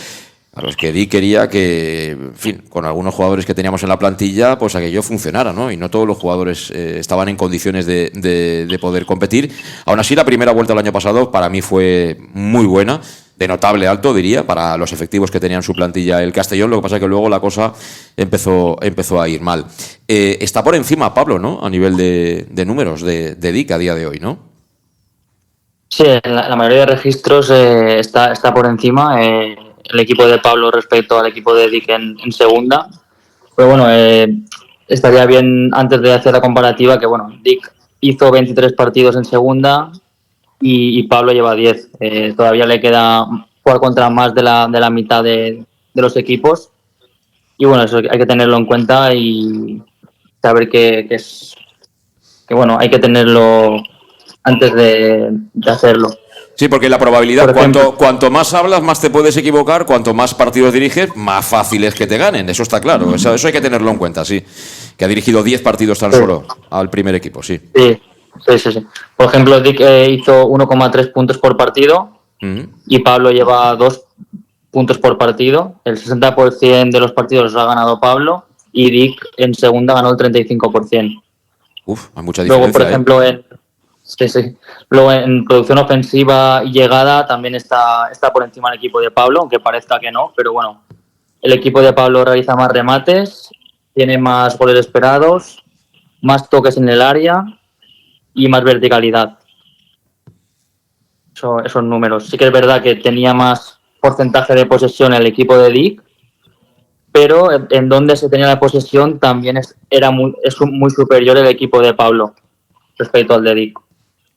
a los que Dick quería que, en fin, con algunos jugadores que teníamos en la plantilla, pues aquello funcionara, ¿no? Y no todos los jugadores estaban en condiciones de poder competir. Aún así, la primera vuelta del año pasado para mí fue muy buena, de notable alto, diría, para los efectivos que tenía en su plantilla el Castellón. Lo que pasa es que luego la cosa empezó a ir mal. Está por encima Pablo, ¿no?, a nivel de números de Dick a día de hoy, ¿no? Sí, la mayoría de registros está por encima. el equipo de Pablo respecto al equipo de Dick en segunda. Pero bueno, estaría bien antes de hacer la comparativa que bueno, Dick hizo 23 partidos en segunda y Pablo lleva 10. Todavía le queda jugar contra más de la mitad de los equipos. Y bueno, eso hay que tenerlo en cuenta y saber que bueno, hay que tenerlo antes de hacerlo. Sí, porque la probabilidad, Por ejemplo, cuanto más hablas, más te puedes equivocar, cuanto más partidos diriges, más fácil es que te ganen, eso está claro, eso hay que tenerlo en cuenta, sí. Que ha dirigido 10 partidos tan solo al primer equipo, sí. Sí. Por ejemplo, Dick hizo 1,3 puntos por partido y Pablo lleva 2 puntos por partido. El 60% de los partidos los ha ganado Pablo y Dick en segunda ganó el 35%. Uf, hay mucha diferencia. Luego, por ejemplo, Luego en producción ofensiva y llegada también está por encima del equipo de Pablo, aunque parezca que no, pero bueno, el equipo de Pablo realiza más remates, tiene más goles esperados, más toques en el área y más verticalidad. Esos números. Sí que es verdad que tenía más porcentaje de posesión el equipo de Dick, pero en donde se tenía la posesión también es muy superior el equipo de Pablo respecto al de Dick.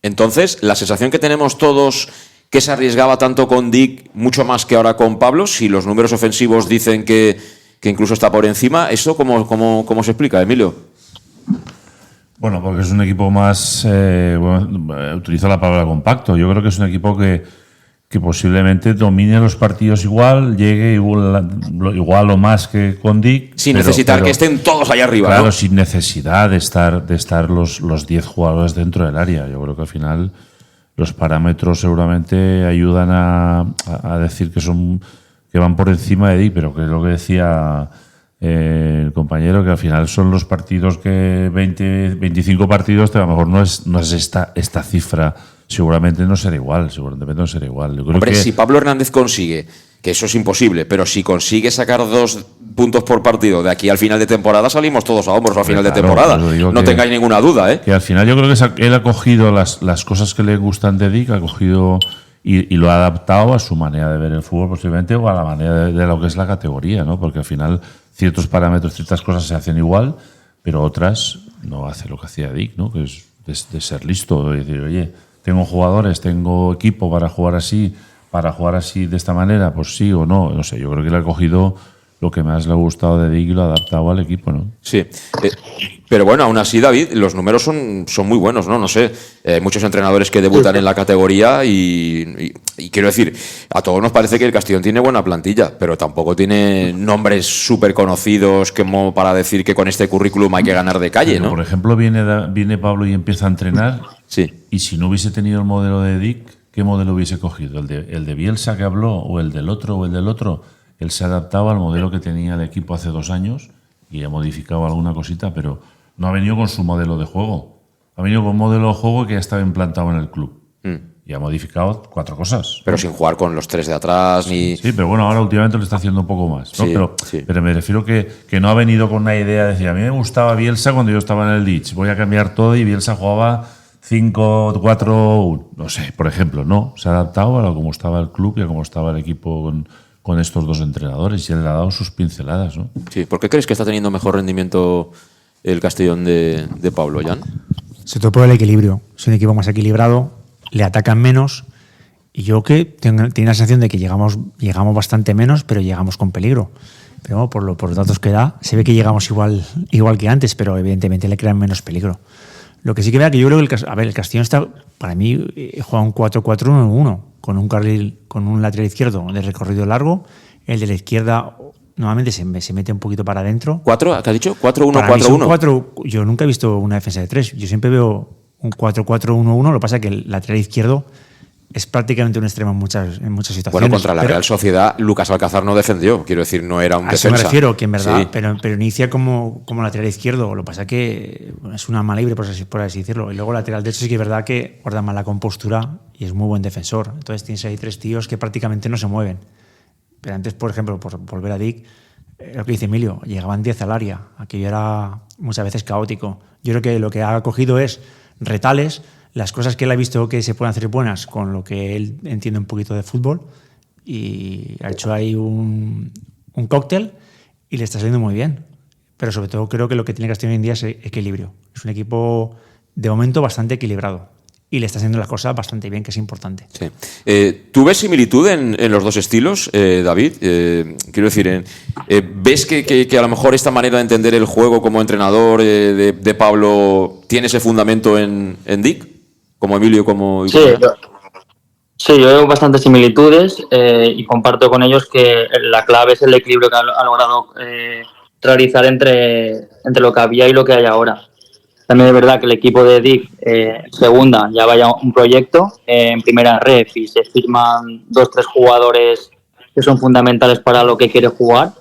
Entonces, la sensación que tenemos todos que se arriesgaba tanto con Dick, mucho más que ahora con Pablo, si los números ofensivos dicen que incluso está por encima, ¿eso cómo se explica, Emilio? Bueno, porque es un equipo más, utilizo la palabra compacto. Yo creo que es un equipo que posiblemente domine los partidos igual, llegue igual o más que con Dick. Sin necesitar que estén todos allá arriba, claro, ¿no? sin necesidad de estar los 10 jugadores dentro del área. Yo creo que al final los parámetros seguramente ayudan a decir que van por encima de Dick, pero que es lo que decía el compañero, que al final son los partidos que 25 partidos, a lo mejor no es esta cifra. Seguramente no será igual. Yo creo Hombre, que si Pablo Hernández consigue, que eso es imposible, pero si consigue sacar 2 puntos por partido de aquí al final de temporada, salimos todos a hombros al final de temporada. No tengáis ninguna duda, ¿eh? Que al final yo creo que él ha cogido las cosas que le gustan de Dick, ha cogido y lo ha adaptado a su manera de ver el fútbol posiblemente, o a la manera de lo que es la categoría, ¿no? Porque al final ciertos parámetros, ciertas cosas se hacen igual, pero otras no hace lo que hacía Dick, ¿no? Que es de ser listo, de decir, oye, tengo jugadores, tengo equipo para jugar así de esta manera, pues sí o no. No sé, yo creo que le ha cogido lo que más le ha gustado de Dick y lo ha adaptado al equipo, ¿no? Sí. Pero bueno, aún así, David, los números son muy buenos, ¿no? No sé, muchos entrenadores que debutan en la categoría y quiero decir, a todos nos parece que el Castellón tiene buena plantilla, pero tampoco tiene nombres súper conocidos como para decir que con este currículum hay que ganar de calle, ¿no? Por ejemplo, viene Pablo y empieza a entrenar. Sí. Y si no hubiese tenido el modelo de Dick, ¿qué modelo hubiese cogido? ¿El de Bielsa que habló o el del otro? Él se adaptaba al modelo que tenía el equipo hace 2 años y ha modificado alguna cosita, pero no ha venido con su modelo de juego. Ha venido con un modelo de juego que ya estaba implantado en el club. Y ha modificado 4 cosas. Pero sin jugar con los 3 de atrás ni... Sí, pero bueno, ahora últimamente lo está haciendo un poco más, ¿no? Sí. Pero me refiero que no ha venido con una idea de decir, a mí me gustaba Bielsa cuando yo estaba en el Leeds, voy a cambiar todo, y Bielsa jugaba 5-4-1. No sé, por ejemplo, no. Se ha adaptado a cómo estaba el club y a cómo estaba el equipo con estos 2 entrenadores, y él le ha dado sus pinceladas, ¿no? Sí, ¿por qué crees que está teniendo mejor rendimiento el Castellón de Pablo, Jan? Sobre todo por el equilibrio. Es un equipo más equilibrado, le atacan menos, y yo que tengo la sensación de que llegamos bastante menos, pero llegamos con peligro. Pero bueno, por los datos que da, se ve que llegamos igual que antes, pero evidentemente le crean menos peligro. Lo que sí que vea que yo creo que el Castellón está, para mí, juega un 4-4-1-1, con un carril, con un lateral izquierdo de recorrido largo, el de la izquierda normalmente se mete un poquito para adentro. ¿4? ¿Qué has dicho? ¿4-1-4-1? Yo nunca he visto una defensa de 3. Yo siempre veo un 4-4-1-1. Lo que pasa es que el lateral izquierdo es prácticamente un extremo en muchas situaciones. Bueno, contra la Real Sociedad, Lucas Alcázar no defendió. Quiero decir, no era un defensa. A eso me refiero, que en verdad, sí. pero inicia como lateral izquierdo. Lo que pasa es que es una mala libre, por así decirlo. Y luego lateral derecho sí que es verdad que guarda mal la compostura y es muy buen defensor. Entonces tienes ahí 3 tíos que prácticamente no se mueven. Pero antes, por ejemplo, por volver a Dick, lo que dice Emilio, llegaban 10 al área. Aquello era muchas veces caótico. Yo creo que lo que ha cogido es retales, las cosas que él ha visto que se pueden hacer buenas con lo que él entiende un poquito de fútbol, y ha hecho ahí un cóctel y le está saliendo muy bien. Pero sobre todo creo que lo que tiene Castellón hoy en día es equilibrio. Es un equipo de momento bastante equilibrado y le está haciendo las cosas bastante bien, que es importante. Sí. ¿Tú ves similitud en los dos estilos, David? Quiero decir, ¿ves que a lo mejor esta manera de entender el juego como entrenador de Pablo tiene ese fundamento en Dick? Como Emilio, como... Sí, yo veo bastantes similitudes y comparto con ellos que la clave es el equilibrio que ha logrado realizar entre lo que había y lo que hay ahora. También es verdad que el equipo de Dick, segunda, ya vaya un proyecto en primera ref y se firman 2-3 jugadores que son fundamentales para lo que quiere jugar.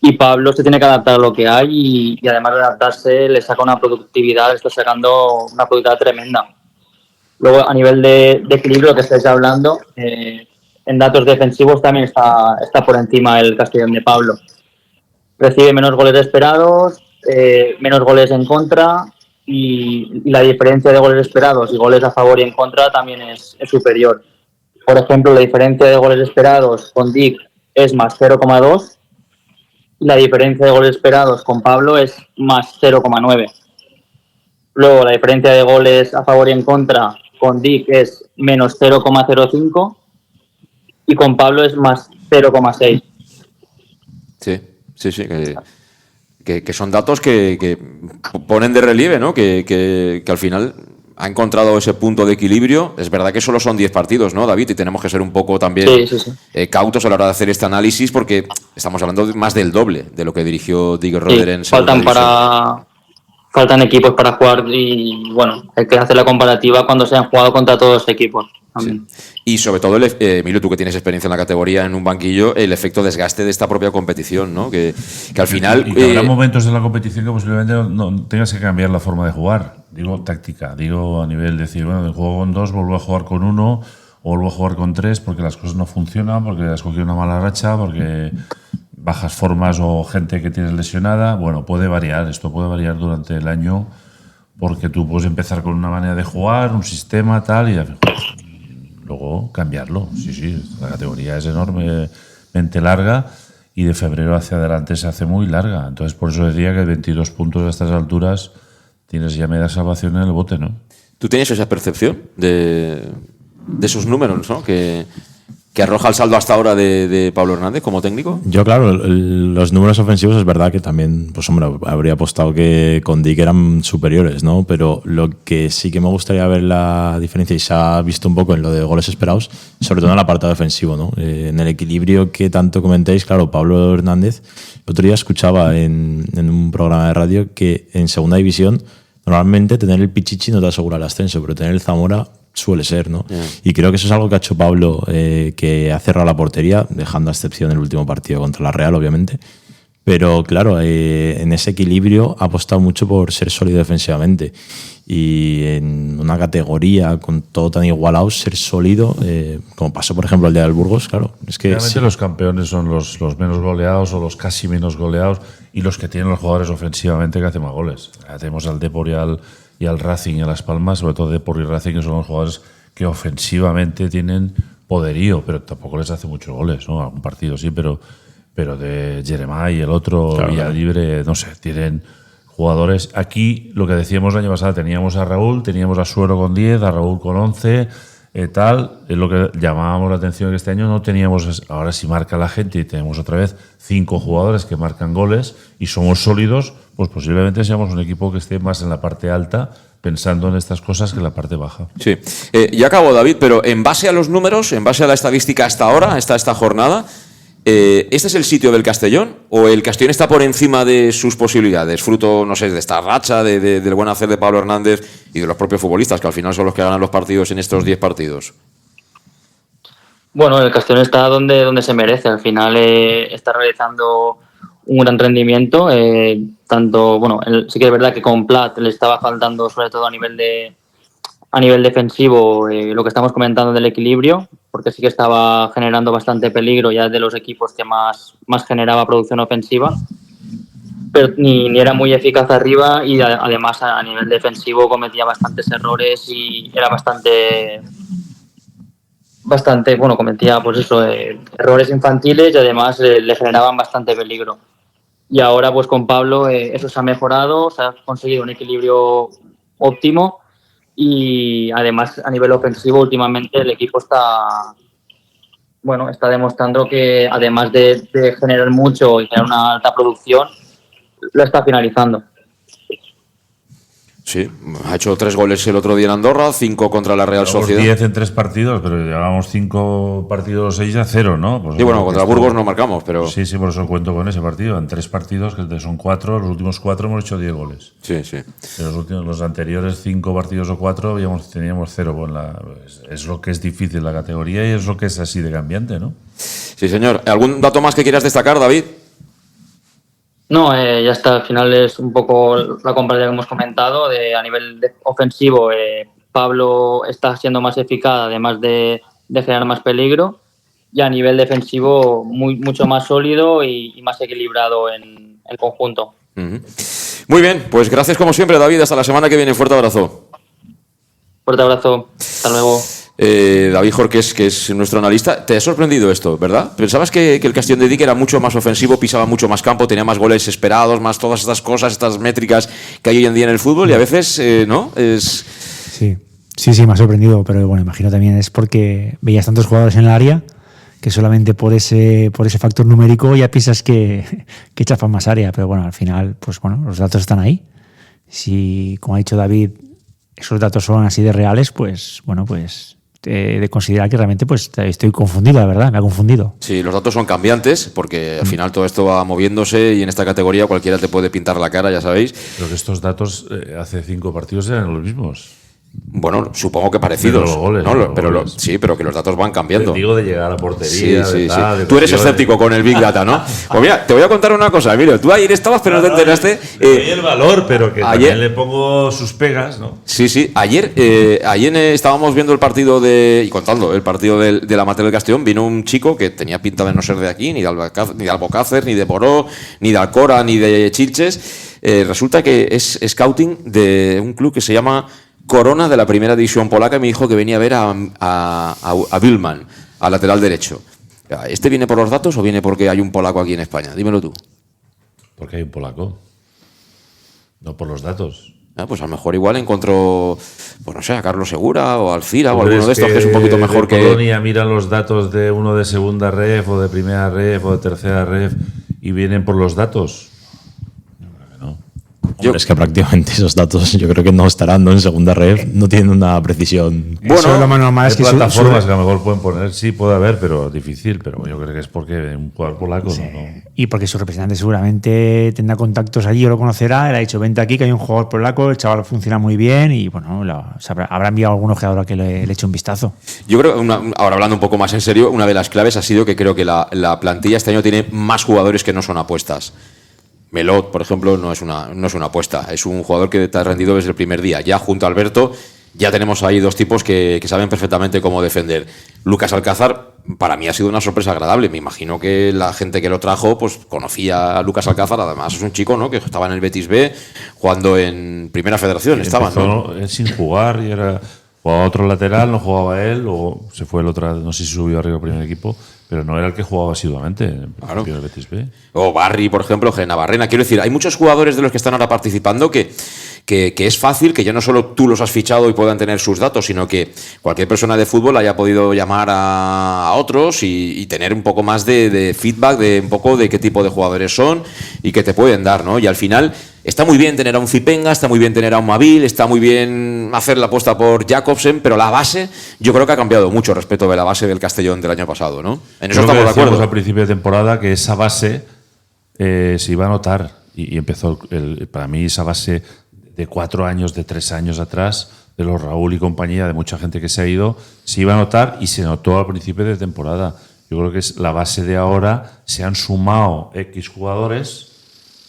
Y Pablo se tiene que adaptar a lo que hay y además de adaptarse le saca una productividad, le está sacando una productividad tremenda. Luego, a nivel de equilibrio que estáis hablando, en datos defensivos también está por encima el Castellón de Pablo. Recibe menos goles esperados, menos goles en contra y la diferencia de goles esperados y goles a favor y en contra también es superior. Por ejemplo, la diferencia de goles esperados con Dick es más 0,2 y la diferencia de goles esperados con Pablo es más 0,9. Luego, la diferencia de goles a favor y en contra con Dick es menos 0,05 y con Pablo es más 0,6. Sí. Que son datos que ponen de relieve, ¿no? Que al final ha encontrado ese punto de equilibrio. Es verdad que solo son 10 partidos, ¿no, David? Y tenemos que ser un poco también cautos a la hora de hacer este análisis porque estamos hablando de más del doble de lo que dirigió Dick Roder en Faltan equipos para jugar y, bueno, hay que hacer la comparativa cuando se han jugado contra todos los equipos. Sí. Y sobre todo, Emilio, tú que tienes experiencia en la categoría en un banquillo, el efecto desgaste de esta propia competición, ¿no? Que al final... Y que habrá momentos de la competición que posiblemente no tengas que cambiar la forma de jugar. Digo táctica, digo a nivel de decir, bueno, juego con 2, vuelvo a jugar con 1 o vuelvo a jugar con 3 porque las cosas no funcionan, porque has cogido una mala racha, porque... bajas formas o gente que tienes lesionada, bueno, puede variar, esto puede variar durante el año porque tú puedes empezar con una manera de jugar, un sistema tal y luego cambiarlo. Sí, la categoría es enormemente larga y de febrero hacia adelante se hace muy larga, entonces por eso decía que 22 puntos a estas alturas tienes ya media salvación en el bote, ¿no? ¿Tú tienes esa percepción de esos números, ¿no? que arroja el saldo hasta ahora de Pablo Hernández como técnico? Yo, claro, los números ofensivos es verdad que también, pues hombre, habría apostado que con Dick eran superiores, ¿no? Pero lo que sí que me gustaría ver la diferencia, y se ha visto un poco en lo de goles esperados, sobre todo en el apartado defensivo, ¿no? En el equilibrio que tanto comentéis, claro, Pablo Hernández, el otro día escuchaba en un programa de radio que en segunda división normalmente tener el Pichichi no te asegura el ascenso, pero tener el Zamora suele ser, ¿no? Yeah. Y creo que eso es algo que ha hecho Pablo, que ha cerrado la portería, dejando a excepción el último partido contra la Real, obviamente. Pero claro, en ese equilibrio ha apostado mucho por ser sólido defensivamente. Y en una categoría con todo tan igualado, ser sólido, como pasó, por ejemplo, el de Burgos, claro. Es que realmente los campeones son los menos goleados o los casi menos goleados y los que tienen los jugadores ofensivamente que hacen más goles. Tenemos al Depor y al Racing y a Las Palmas, sobre todo Depor y Racing, que son los jugadores que ofensivamente tienen poderío, pero tampoco les hace muchos goles, ¿no? Algún partido sí, pero de Jeremá y el otro, claro, Villalibre, no sé, tienen jugadores. Aquí, lo que decíamos el año pasado, teníamos a Raúl, teníamos a Suero con 10, a Raúl con 11, tal. Es lo que llamábamos la atención, que este año no teníamos. Ahora sí marca la gente y tenemos otra vez 5 jugadores que marcan goles y somos sólidos, pues posiblemente seamos un equipo que esté más en la parte alta, pensando en estas cosas, que en la parte baja. Sí. Ya acabó, David, pero en base a los números, en base a la estadística hasta ahora, hasta esta jornada, ¿este es el sitio del Castellón? ¿O el Castellón está por encima de sus posibilidades? Fruto, no sé, de esta racha, del buen hacer de Pablo Hernández y de los propios futbolistas, que al final son los que ganan los partidos en estos 10 partidos. Bueno, el Castellón está donde se merece. Al final está realizando un gran rendimiento. Tanto, bueno, sí que es verdad que con Plat le estaba faltando, sobre todo a nivel defensivo, lo que estamos comentando del equilibrio, porque sí que estaba generando bastante peligro, ya de los equipos que más generaba producción ofensiva, pero ni era muy eficaz arriba y además a nivel defensivo cometía bastantes errores y era bastante bastante, bueno, cometía pues eso, errores infantiles y además le generaban bastante peligro. Y ahora pues con Pablo eso se ha mejorado, se ha conseguido un equilibrio óptimo y además a nivel ofensivo últimamente el equipo está demostrando que además de generar mucho y tener una alta producción, lo está finalizando. Sí, ha hecho 3 goles el otro día en Andorra, 5 contra la Real Sociedad. 10 en 3 partidos, pero llevamos 5 partidos 6-0, ¿no? Pues sí, bueno, contra Burgos no marcamos, pero... Sí, por eso cuento con ese partido. En 3 partidos, que son 4, los últimos 4 hemos hecho 10 goles. Sí. Los anteriores 5 partidos o 4 teníamos 0. Es lo que es difícil la categoría y es lo que es así de cambiante, ¿no? Sí, señor. ¿Algún dato más que quieras destacar, David? No, ya está. Al final es un poco la comparativa que hemos comentado. A nivel ofensivo, Pablo está siendo más eficaz, además de generar más peligro. Y a nivel defensivo, mucho más sólido y más equilibrado en el conjunto. Uh-huh. Muy bien, pues gracias como siempre, David. Hasta la semana que viene. Fuerte abrazo. Fuerte abrazo. Hasta luego. David Jorques, que es nuestro analista. Te ha sorprendido esto, ¿verdad? ¿Pensabas que el Castellón de Dick era mucho más ofensivo, pisaba mucho más campo, tenía más goles esperados, más todas estas cosas, estas métricas que hay hoy en día en el fútbol? Y a veces, ¿no? Sí, me ha sorprendido, pero bueno, imagino también es porque veías tantos jugadores en el área que solamente por ese factor numérico ya piensas que chafan más área, pero bueno, al final, pues bueno, los datos están ahí. Si, como ha dicho David, esos datos son así de reales, pues bueno, pues de considerar que realmente pues estoy confundido, la verdad, me ha confundido. Sí, los datos son cambiantes porque al final todo esto va moviéndose y en esta categoría cualquiera te puede pintar la cara, ya sabéis. Pero que estos datos hace 5 partidos eran los mismos. Bueno, supongo que parecidos. Sí, pero que los datos van cambiando. Te digo de llegar a la portería. Sí. Tú eres escéptico con el Big Data, ¿no? Pues mira, te voy a contar una cosa, Emilio. Tú ayer estabas, pero no te enteraste. Doy el valor, pero que ayer, también le pongo sus pegas, ¿no? Sí. Ayer estábamos viendo el partido y contando el partido de la Amateur del Castellón. Vino un chico que tenía pinta de no ser de aquí, ni de Albocácer, ni de Boró, ni de Alcora, ni de Chilches. Resulta que es scouting de un club que se llama Corona, de la primera división polaca. Me dijo que venía a ver a Billman, al lateral derecho. ¿Este viene por los datos o viene porque hay un polaco aquí en España? Dímelo tú. Porque hay un polaco. No por los datos. Pues a lo mejor igual encontró, pues no sé, a Carlos Segura o a Alcira o alguno de estos que es un poquito mejor que... Polonia mira los datos de uno de segunda ref o de primera ref o de tercera ref y vienen por los datos. Es que prácticamente esos datos yo creo que no estarán en segunda red, no tienen una precisión. Bueno, lo más normal es que plataformas que a lo mejor pueden poner, sí puede haber, pero difícil, pero yo creo que es porque un jugador polaco sí. No. Y porque su representante seguramente tendrá contactos allí o lo conocerá, le ha dicho vente aquí que hay un jugador polaco, el chaval funciona muy bien y bueno, habrá enviado a algún ojeador a que le eche un vistazo. Yo creo que ahora hablando un poco más en serio, una de las claves ha sido que creo que la plantilla este año tiene más jugadores que no son apuestas. Melot, por ejemplo, no es una apuesta. Es un jugador que te ha rendido desde el primer día. Ya junto a Alberto, ya tenemos ahí 2 tipos que saben perfectamente cómo defender. Lucas Alcázar, para mí ha sido una sorpresa agradable. Me imagino que la gente que lo trajo pues conocía a Lucas Alcázar. Además, es un chico, ¿no?, que estaba en el Betis B, jugando en Primera Federación. Empezó sin jugar y jugaba otro lateral, no jugaba él, luego se fue el otro, no sé si subió arriba al primer equipo, pero no era el que jugaba asiduamente en el Betis B. O Barry, por ejemplo, Genavarrena. Quiero decir, hay muchos jugadores de los que están ahora participando que es fácil que ya no solo tú los has fichado y puedan tener sus datos, sino que cualquier persona de fútbol haya podido llamar a otros y tener un poco más de feedback de un poco de qué tipo de jugadores son y que te pueden dar, ¿no? Y al final está muy bien tener a un Zipenga, está muy bien tener a un Mabil, está muy bien hacer la apuesta por Jakobsen, pero la base yo creo que ha cambiado mucho respecto de la base del Castellón del año pasado, ¿no? En eso estamos de acuerdo. Al principio de temporada que esa base se iba a notar y empezó para mí esa base de 4 años, de 3 años atrás, de los Raúl y compañía, de mucha gente que se ha ido, se iba a notar y se notó al principio de temporada. Yo creo que es la base de ahora, se han sumado X jugadores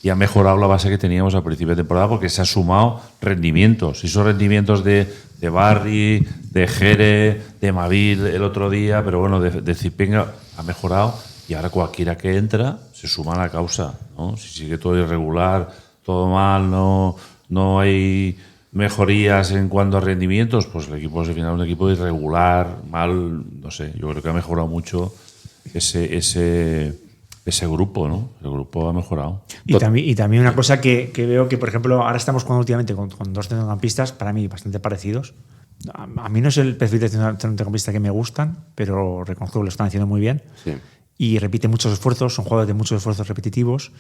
y ha mejorado la base que teníamos al principio de temporada porque se han sumado rendimientos. Y esos rendimientos de Barry, de Jere, de Mabil el otro día, pero bueno, de Zipenga ha mejorado y ahora cualquiera que entra se suma a la causa, ¿no? Si sigue todo irregular, todo mal, no hay mejorías en cuanto a rendimientos, pues el equipo es al final un equipo irregular, mal, no sé, yo creo que ha mejorado mucho ese grupo, ¿no? El grupo ha mejorado. Y también una cosa que veo que, por ejemplo, ahora estamos jugando últimamente con dos centrocampistas, para mí bastante parecidos. A mí no es el perfil de centrocampista que me gustan, pero reconozco que lo están haciendo muy bien. Sí. Y repiten muchos esfuerzos, son jugadores de muchos esfuerzos repetitivos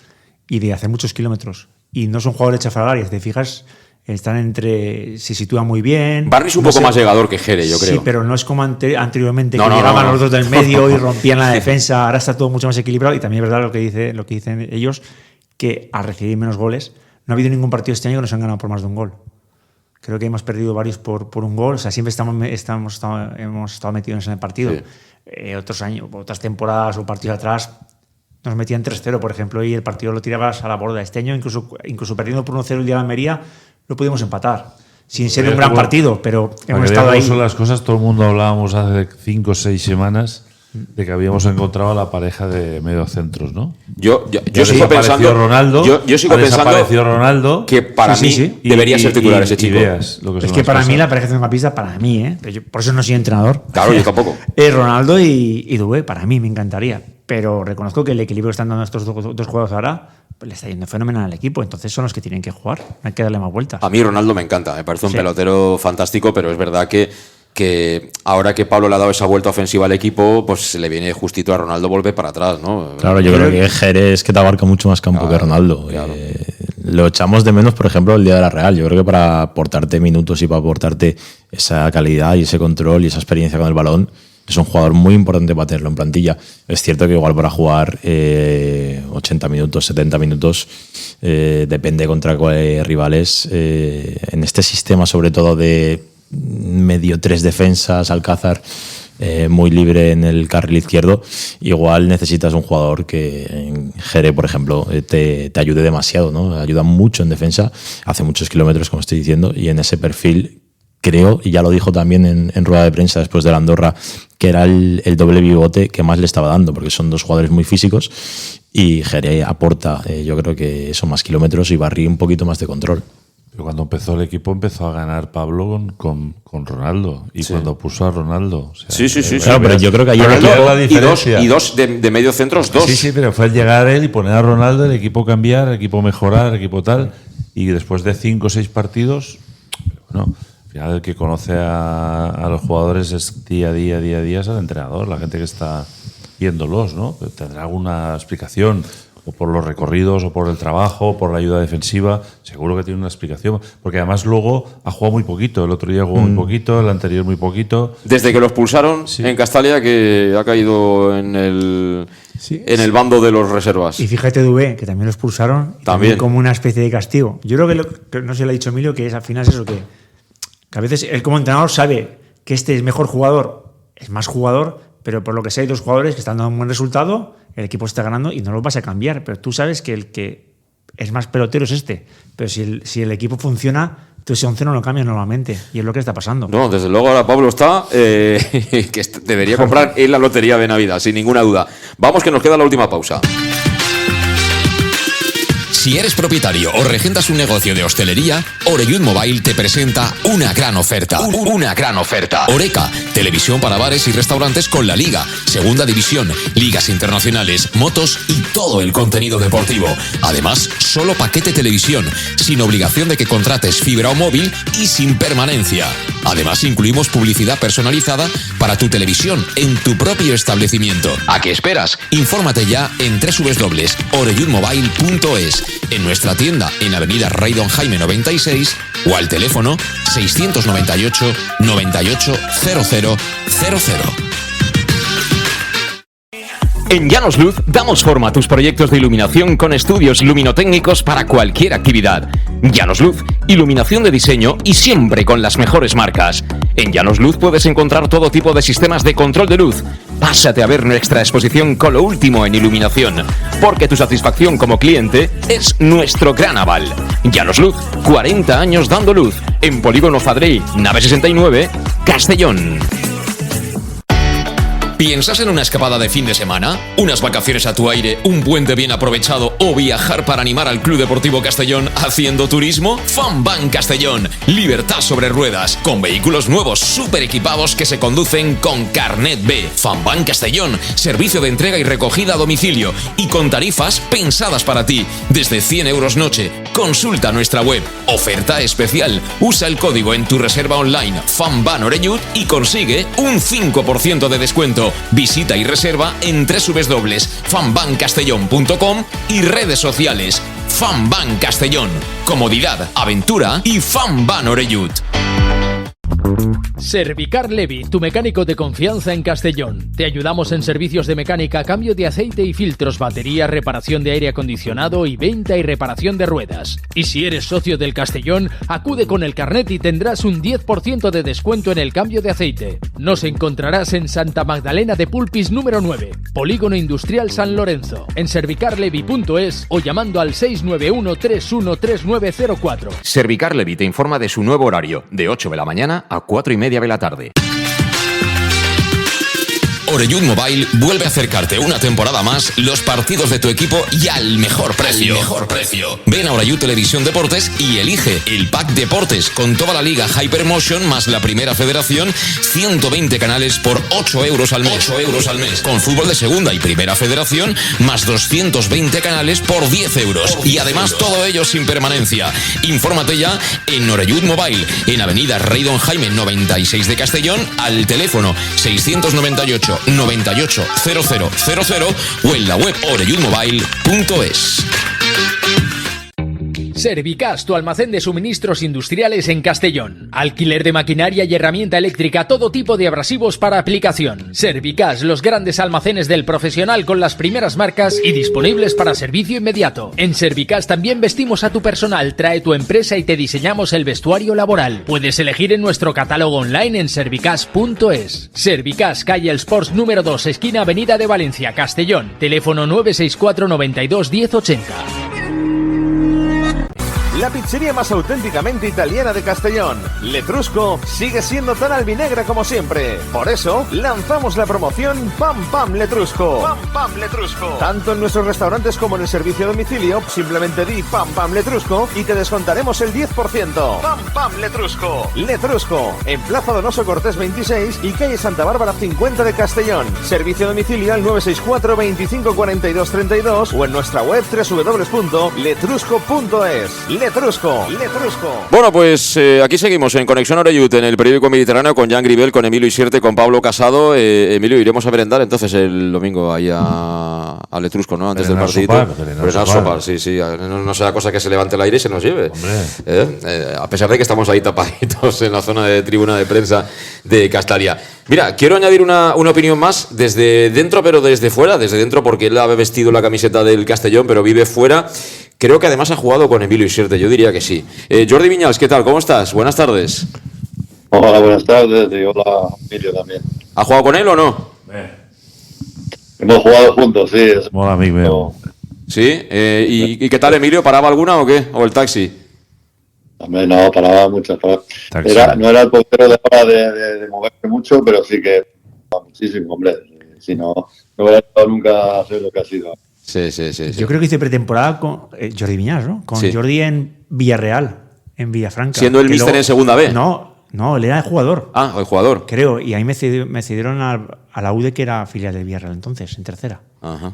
y de hacer muchos kilómetros. Y no son jugadores de chafar áreas, te fijas, están se sitúan muy bien. Barry es un poco más llegador que Jere, yo creo. Sí, pero no es como anteriormente, que llegaban los dos del medio y rompían la defensa. Ahora está todo mucho más equilibrado y también es verdad lo que dicen ellos, que al recibir menos goles, no ha habido ningún partido este año que nos han ganado por más de un gol. Creo que hemos perdido varios por un gol. O sea, siempre hemos estado metidos en el partido. Sí. Otros años, otras temporadas o partidos atrás nos metían 3-0, por ejemplo, y el partido lo tirabas a la borda. Este año, incluso perdiendo por 1-0 el día de Almería, lo pudimos empatar. Sin ser un gran partido, pero hemos estado ahí. Son las cosas, todo el mundo hablábamos hace 5 o 6 semanas de que habíamos encontrado a la pareja de mediocentros, ¿no? Yo sigo pensando Ronaldo, yo sigo pensando Ronaldo, que para mí debería ser titular ese chico. Es que para mí la pareja de una pista, para mí, por eso no soy entrenador. Claro, yo tampoco. Ronaldo y Dubé, para mí me encantaría. Pero reconozco que el equilibrio que están dando estos dos jugadores ahora le está yendo fenomenal al equipo. Entonces son los que tienen que jugar. No hay que darle más vueltas. A mí Ronaldo me encanta. Me parece un pelotero fantástico, pero es verdad que ahora que Pablo le ha dado esa vuelta ofensiva al equipo, pues le viene justito a Ronaldo volver para atrás, ¿no? Claro, yo creo que Jere es que te abarca mucho más campo que Ronaldo. Claro. Lo echamos de menos, por ejemplo, el día de la Real. Yo creo que para aportarte minutos y para aportarte esa calidad y ese control y esa experiencia con el balón, es un jugador muy importante para tenerlo en plantilla. Es cierto que igual para jugar 80 minutos, 70 minutos, depende contra cuáles rivales. En este sistema, sobre todo de medio 3 defensas, Alcázar muy libre en el carril izquierdo, igual necesitas un jugador que en Jere, por ejemplo, te ayude demasiado, ¿no? Ayuda mucho en defensa, hace muchos kilómetros, como estoy diciendo, y en ese perfil creo, y ya lo dijo también en rueda de prensa después de la Andorra, que era el doble pivote que más le estaba dando, porque son dos jugadores muy físicos y Jere aporta, yo creo que son más kilómetros y Barry un poquito más de control. Pero cuando empezó el equipo empezó a ganar Pablo con Ronaldo. Y cuando puso a Ronaldo. O sea, sí. Claro, pero yo creo que ayer y dos de medio centros, dos. Sí, pero fue el llegar él y poner a Ronaldo, el equipo cambiar, el equipo mejorar, el equipo tal. Y después de 5 o 6 partidos, bueno, al final el que conoce a los jugadores es día a día es el entrenador, la gente que está viéndolos, ¿no? Tendrá alguna explicación. O por los recorridos, o por el trabajo, o por la ayuda defensiva, seguro que tiene una explicación. Porque además luego ha jugado muy poquito. El otro día jugó muy poquito, el anterior muy poquito. Desde que lo expulsaron en Castalia, que ha caído en el bando de los reservas. Y fíjate Dubé, que también lo expulsaron, también como una especie de castigo. Yo creo que no se le ha dicho Emilio, que es al final es eso, que a veces él como entrenador sabe que este es mejor jugador, es más jugador, pero por lo que sea hay dos jugadores que están dando un buen resultado, el equipo está ganando y no lo vas a cambiar, pero tú sabes que el que es más pelotero es este, pero si el equipo funciona, tú ese 11 no lo cambias normalmente y es lo que está pasando. No, desde luego ahora Pablo está que debería comprar en la lotería de Navidad, sin ninguna duda. Vamos, que nos queda la última pausa. Si eres propietario o regentas un negocio de hostelería, Oreyud Mobile te presenta una gran oferta. Una gran oferta. Oreca, televisión para bares y restaurantes con la Liga, Segunda División, ligas internacionales, motos y todo el contenido deportivo. Además, solo paquete televisión, sin obligación de que contrates fibra o móvil y sin permanencia. Además, incluimos publicidad personalizada para tu televisión en tu propio establecimiento. ¿A qué esperas? Infórmate ya en www.oreyudmobile.es, en nuestra tienda en Avenida Rey Don Jaime 96 o al teléfono 698 98 0000. En Llanos Luz damos forma a tus proyectos de iluminación con estudios luminotécnicos para cualquier actividad. Llanos Luz, iluminación de diseño y siempre con las mejores marcas. En Llanos Luz puedes encontrar todo tipo de sistemas de control de luz. Pásate a ver nuestra exposición con lo último en iluminación, porque tu satisfacción como cliente es nuestro gran aval. Llanos Luz, 40 años dando luz. En Polígono Fadrey, nave 69, Castellón. ¿Piensas en una escapada de fin de semana? ¿Unas vacaciones a tu aire, un puente bien aprovechado o viajar para animar al Club Deportivo Castellón haciendo turismo? FanBan Castellón, libertad sobre ruedas, con vehículos nuevos súper equipados que se conducen con Carnet B. FanBan Castellón, servicio de entrega y recogida a domicilio y con tarifas pensadas para ti, desde 100 euros noche. Consulta nuestra web. Oferta especial. Usa el código en tu reserva online FanBan Oreyud y consigue un 5% de descuento. Visita y reserva en www.fanbancastellón.com y redes sociales. FanBan Castellón. Comodidad, aventura y FanBan Oreyud. Servicar Levi, tu mecánico de confianza en Castellón. Te ayudamos en servicios de mecánica, cambio de aceite y filtros, batería, reparación de aire acondicionado y venta y reparación de ruedas. Y si eres socio del Castellón, acude con el carnet y tendrás un 10% de descuento en el cambio de aceite. Nos encontrarás en Santa Magdalena de Pulpis número 9, Polígono Industrial San Lorenzo, en servicarlevi.es o llamando al 691-313904. Servicar Levi te informa de su nuevo horario, de 8 de la mañana a 4:30 de la tarde. Oreyud Mobile vuelve a acercarte una temporada más los partidos de tu equipo y al mejor precio. Ven a Oreyud Televisión Deportes y elige el pack Deportes con toda la liga Hypermotion más la primera federación, 120 canales por 8 euros al mes. Con fútbol de segunda y primera federación más 220 canales por 10 euros. Y además todo ello sin permanencia. Infórmate ya en Oreyud Mobile, en Avenida Rey Don Jaime 96 de Castellón, al teléfono 698 98 0000 o en la web oreyudmobile.es. Servicas, tu almacén de suministros industriales en Castellón. Alquiler de maquinaria y herramienta eléctrica, todo tipo de abrasivos para aplicación. Servicas, los grandes almacenes del profesional con las primeras marcas y disponibles para servicio inmediato. En Servicas también vestimos a tu personal, trae tu empresa y te diseñamos el vestuario laboral. Puedes elegir en nuestro catálogo online en servicas.es. Servicas, calle El Sports número 2, esquina Avenida de Valencia, Castellón. Teléfono 964 92 1080. La pizzería más auténticamente italiana de Castellón, Letrusco, sigue siendo tan albinegra como siempre. Por eso, lanzamos la promoción Pam Pam Letrusco. Pam Pam Letrusco. Tanto en nuestros restaurantes como en el servicio a domicilio, simplemente di Pam Pam Letrusco y te descontaremos el 10%. Pam Pam Letrusco. Letrusco, en Plaza Donoso Cortés 26 y calle Santa Bárbara 50 de Castellón. Servicio a domicilio al 964 25 42 32 o en nuestra web www.letrusco.es. Letrusco. Bueno, pues aquí seguimos en Conexión Oreyud, en el periódico Mediterráneo, con Jan Gribel, con Emilio Isierte, con Pablo Casado. Emilio, iremos a merendar entonces el domingo ahí a Letrusco, ¿no? Antes del partido. Sopar, sí. No sea cosa que se levante el aire y se nos lleve. A pesar de que estamos ahí tapaditos en la zona de tribuna de prensa de Castalia. Mira, quiero añadir una opinión más desde dentro, pero desde fuera. Desde dentro porque él ha vestido la camiseta del Castellón, pero vive fuera. Creo que además ha jugado con Emilio Isierte, yo diría que sí. Jordi Viñals, ¿qué tal? ¿Cómo estás? Buenas tardes. Hola, buenas tardes. Y hola, Emilio también. ¿Ha jugado con él o no? Hemos jugado juntos, sí. Hola, amigo. ¿Sí? ¿Y qué tal, Emilio? ¿Paraba alguna o qué? ¿O el taxi? Hombre, no, paraba muchas. No era el portero de moverse mucho, pero sí que muchísimo, hombre. Si no hubiera estado nunca a ser lo que ha sido. Sí. Yo creo que hice pretemporada con Jordi Viñals, ¿no? Con Jordi en Villarreal, en Villafranca. ¿Siendo el míster en segunda B? No, él era el jugador. Ah, el jugador. Creo, y ahí me cedieron a la UD, que era filial del Villarreal entonces, en tercera. Ajá.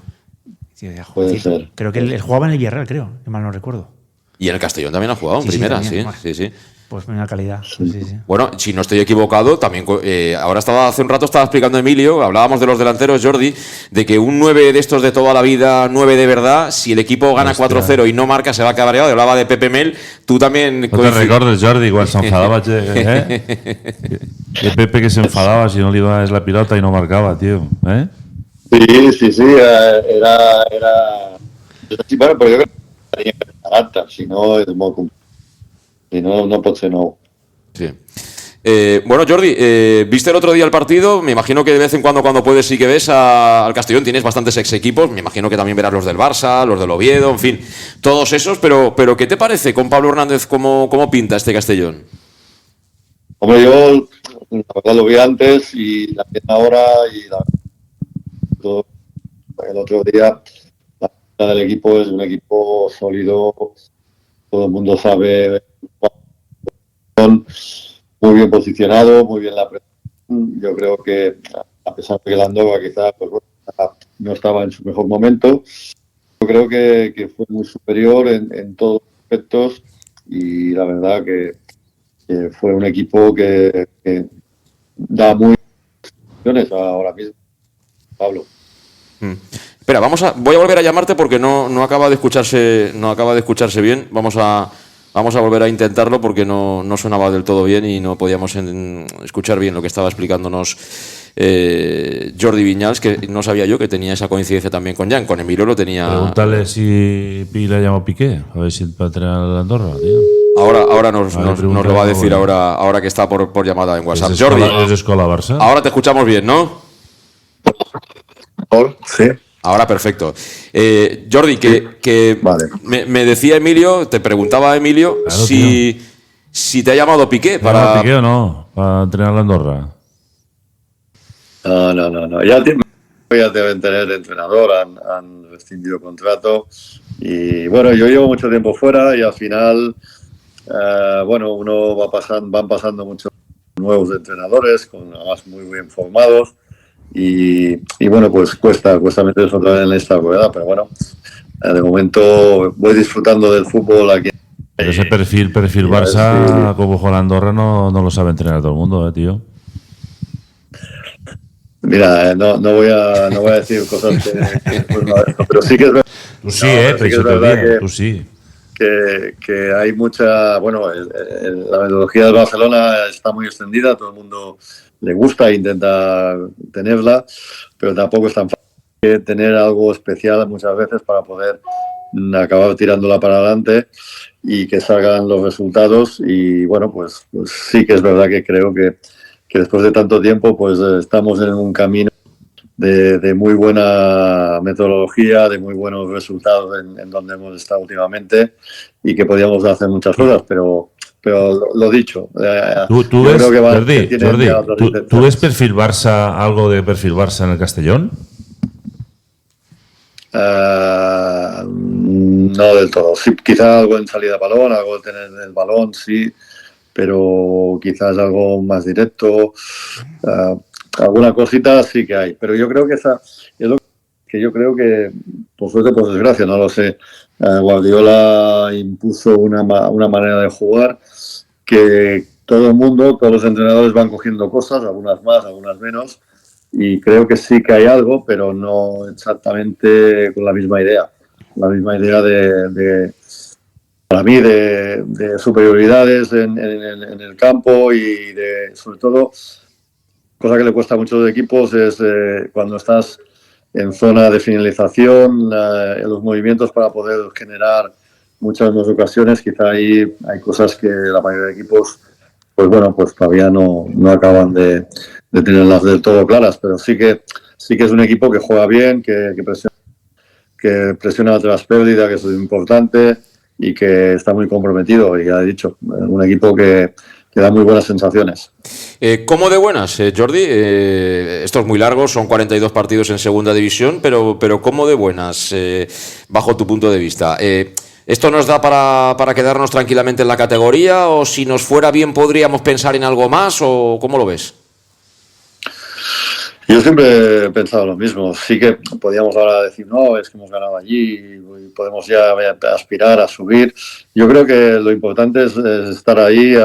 Puede ser. Creo que él jugaba en el Villarreal, creo, que mal no recuerdo. Y en el Castellón también ha jugado, en primera, también, sí. Pues buena calidad. Sí. Bueno, si no estoy equivocado, también hace un rato estaba explicando Emilio, hablábamos de los delanteros, Jordi, de que un 9 de estos de toda la vida, 9 de verdad, si el equipo gana 4-0 y no marca, se va a quedar variado. Hablaba de Pepe Mel, tú también... No te recordes, Jordi, igual se enfadaba, de Pepe que se enfadaba si no le iba a la pilota y no marcaba, tío. Sí, era... Sí, bueno, pero yo creo que tenía que estar si no es muy complicado. Si no puede ser no. Sí. Bueno, Jordi, ¿viste el otro día el partido? Me imagino que de vez en cuando puedes sí que ves al Castellón. Tienes bastantes ex equipos. Me imagino que también verás los del Barça, los del Oviedo, en fin, todos esos. Pero ¿qué te parece con Pablo Hernández? ¿Cómo pinta este Castellón? Hombre, yo la verdad lo vi antes y la vi ahora y todo el otro día, la del equipo es un equipo sólido, todo el mundo sabe, muy bien posicionado, muy bien la presión. Yo creo que, a pesar de que la Andorra quizás pues, no estaba en su mejor momento, yo creo que fue muy superior en todos los aspectos y la verdad que fue un equipo que da muy buenas opciones ahora mismo, Pablo. Espera, voy a volver a llamarte porque no acaba de escucharse bien. Vamos a volver a intentarlo porque no sonaba del todo bien y no podíamos escuchar bien lo que estaba explicándonos Jordi Viñals, que no sabía yo que tenía esa coincidencia también con Jan. Con Emilio lo tenía. Pregúntale si Pila llamó Piqué, a ver si va a entrenar a la Andorra, tío. Ahora nos lo va a decir ahora que está por llamada en WhatsApp. Jordi, ¿Es de Escola Barça? ahora te escuchamos bien, ¿no? Sí. Ahora perfecto. Jordi, que Vale. me decía Emilio, te preguntaba Emilio Claro, si te ha llamado Piqué para... ¿Piqué o no? Para entrenar a la Andorra. No. Ya deben tener entrenador, han rescindido contrato y bueno, yo llevo mucho tiempo fuera y al final, van pasando muchos nuevos entrenadores, además muy bien formados y bueno, pues cuesta meterse otra vez en esta rueda, pero bueno, de momento voy disfrutando del fútbol aquí. Pero ese perfil Barça, como juega la Andorra, no lo sabe entrenar todo el mundo, tío. Mira, no voy a decir cosas que pues no, pero sí que es verdad. Tú sí, tú sí. Que hay mucha, la metodología del Barcelona está muy extendida, todo el mundo le gusta e intenta tenerla, pero tampoco es tan fácil tener algo especial muchas veces para poder acabar tirándola para adelante y que salgan los resultados y bueno, pues sí que es verdad que creo que después de tanto tiempo pues estamos en un camino de muy buena metodología, de muy buenos resultados en donde hemos estado últimamente y que podíamos hacer muchas cosas, pero lo dicho, ¿Tú ves, Jordi, ¿tú ves perfil Barça, algo de perfil Barça en el Castellón? No del todo. Sí, quizás algo en salida de balón, algo de tener el balón, sí, pero quizás algo más directo. Alguna cosita sí que hay, pero yo creo que esa es lo que yo creo que, por suerte, por desgracia, no lo sé. Guardiola impuso una manera de jugar que todo el mundo, todos los entrenadores van cogiendo cosas, algunas más, algunas menos, y creo que sí que hay algo, pero no exactamente con la misma idea. La misma idea para mí, de superioridades en el campo y sobre todo, cosa que le cuesta a muchos equipos es cuando estás en zona de finalización, los movimientos para poder generar muchas más ocasiones, quizá ahí hay cosas que la mayoría de equipos, pues todavía no acaban de tenerlas del todo claras, pero sí que es un equipo que juega bien, que presiona tras pérdida, que eso es importante y que está muy comprometido y ya he dicho, un equipo que da muy buenas sensaciones. ¿Cómo de buenas, Jordi? Esto es muy largo, son 42 partidos en segunda división, pero ¿cómo de buenas, bajo tu punto de vista? ¿Esto nos da para quedarnos tranquilamente en la categoría o si nos fuera bien podríamos pensar en algo más o cómo lo ves? Yo siempre he pensado lo mismo. Sí que podíamos ahora decir, no, es que hemos ganado allí y podemos ya aspirar a subir. Yo creo que lo importante es estar ahí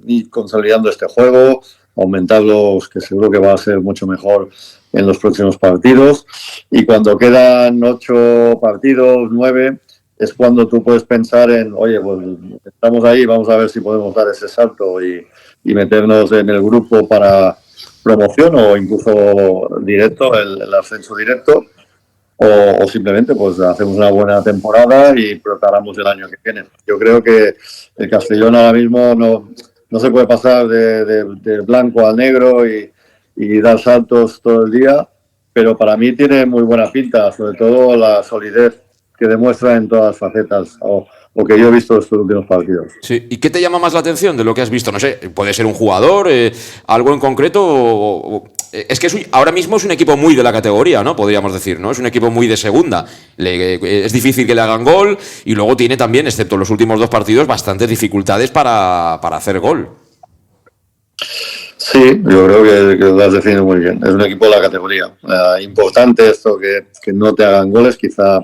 y consolidando este juego, aumentarlo, que seguro que va a ser mucho mejor en los próximos partidos. Y cuando quedan 8 partidos, 9, es cuando tú puedes pensar en, oye, pues estamos ahí, vamos a ver si podemos dar ese salto y meternos en el grupo para promoción o incluso directo, el ascenso directo, o simplemente pues hacemos una buena temporada y preparamos el año que viene. Yo creo que el Castellón ahora mismo no se puede pasar de blanco al negro y dar saltos todo el día, pero para mí tiene muy buena pinta, sobre todo la solidez que demuestra en todas las facetas, o que yo he visto estos últimos partidos. Sí. ¿Y qué te llama más la atención de lo que has visto? No sé, puede ser un jugador, algo en concreto. Es que ahora mismo es un equipo muy de la categoría, ¿no? Podríamos decir, ¿no? Es un equipo muy de segunda. Es difícil que le hagan gol y luego tiene también, excepto los últimos 2 partidos, bastantes dificultades para hacer gol. Sí, yo creo que lo has definido muy bien. Es un equipo de la categoría. Importante esto que no te hagan goles, quizá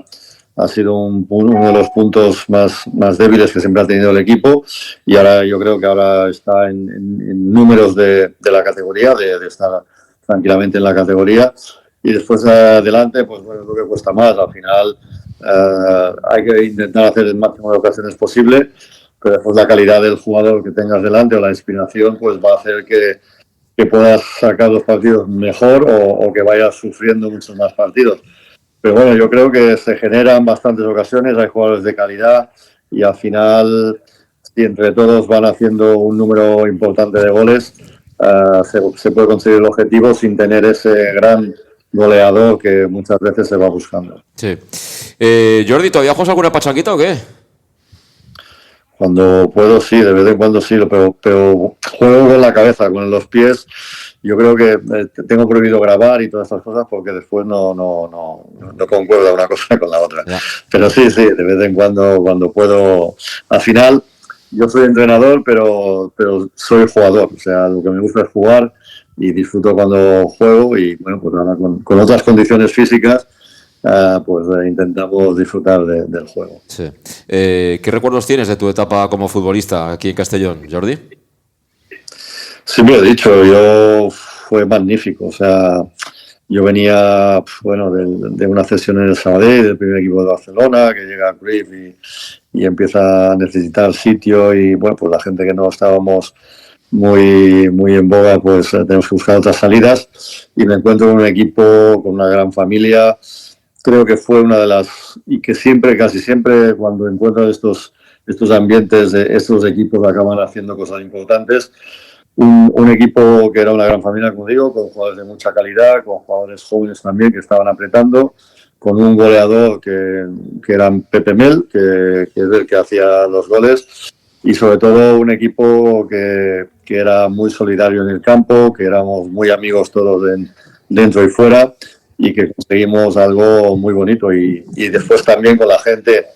ha sido uno de los puntos más débiles que siempre ha tenido el equipo, y ahora yo creo que ahora está en números de la categoría, de estar tranquilamente en la categoría, y después adelante, pues bueno, es lo que cuesta más. Al final hay que intentar hacer el máximo de ocasiones posible, pero después la calidad del jugador que tengas delante o la inspiración pues va a hacer que puedas sacar los partidos mejor o que vayas sufriendo muchos más partidos. Pero bueno, yo creo que se generan bastantes ocasiones, hay jugadores de calidad y al final, si entre todos van haciendo un número importante de goles, se puede conseguir el objetivo sin tener ese gran goleador que muchas veces se va buscando. Sí. Jordi, ¿todavía juegas alguna pachanguita o qué? Cuando puedo, sí, de vez en cuando sí, pero juego con la cabeza, con los pies. Yo creo que tengo prohibido grabar y todas esas cosas porque después no concuerda una cosa con la otra. Ya. Pero sí, de vez en cuando puedo. Al final, yo soy entrenador, pero soy jugador. O sea, lo que me gusta es jugar y disfruto cuando juego, y bueno, pues ahora con otras condiciones físicas, pues intentamos disfrutar del juego. Sí. ¿Qué recuerdos tienes de tu etapa como futbolista aquí en Castellón, Jordi? Siempre he dicho, fue magnífico. O sea, yo venía, bueno, de una cesión en el Sabadell, del primer equipo de Barcelona, que llega a Cruyff y empieza a necesitar sitio, y bueno, pues la gente que no estábamos muy en boga, pues tenemos que buscar otras salidas, y me encuentro con un equipo, con una gran familia. Creo que fue una de las, y que siempre, casi siempre, cuando encuentro estos ambientes, estos equipos acaban haciendo cosas importantes. Un equipo que era una gran familia, como digo, con jugadores de mucha calidad, con jugadores jóvenes también que estaban apretando, con un goleador que era Pepe Mel, que es el que hacía los goles, y sobre todo un equipo que era muy solidario en el campo, que éramos muy amigos todos dentro y fuera, y que conseguimos algo muy bonito. Y después también con la gente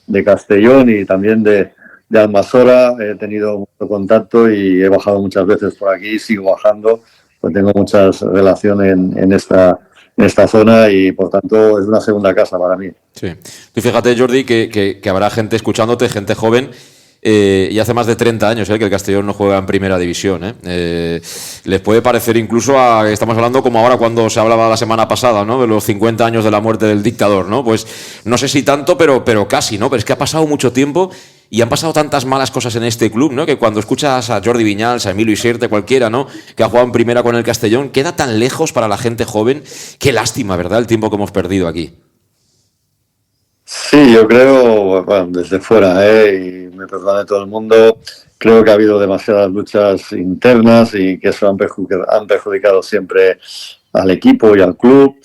de Castellón y también de Almasora he tenido mucho contacto y he bajado muchas veces por aquí, sigo bajando, pues tengo muchas relaciones en esta zona, y por tanto es una segunda casa para mí. Sí. Tú fíjate, Jordi, que habrá gente escuchándote, gente joven, y hace más de 30 años que el Castellón no juega en primera división. Les puede parecer incluso estamos hablando como ahora cuando se hablaba la semana pasada, ¿no?, de los 50 años de la muerte del dictador, ¿no? Pues no sé si tanto, pero casi, ¿no? Pero es que ha pasado mucho tiempo y han pasado tantas malas cosas en este club, ¿no?, que cuando escuchas a Jordi Viñals, a Emilio Iserte, cualquiera, ¿no?, que ha jugado en primera con el Castellón, queda tan lejos para la gente joven. Qué lástima, ¿verdad?, el tiempo que hemos perdido aquí. Sí, yo creo, bueno, desde fuera, y me perdone todo el mundo, creo que ha habido demasiadas luchas internas y que eso han perjudicado siempre al equipo y al club.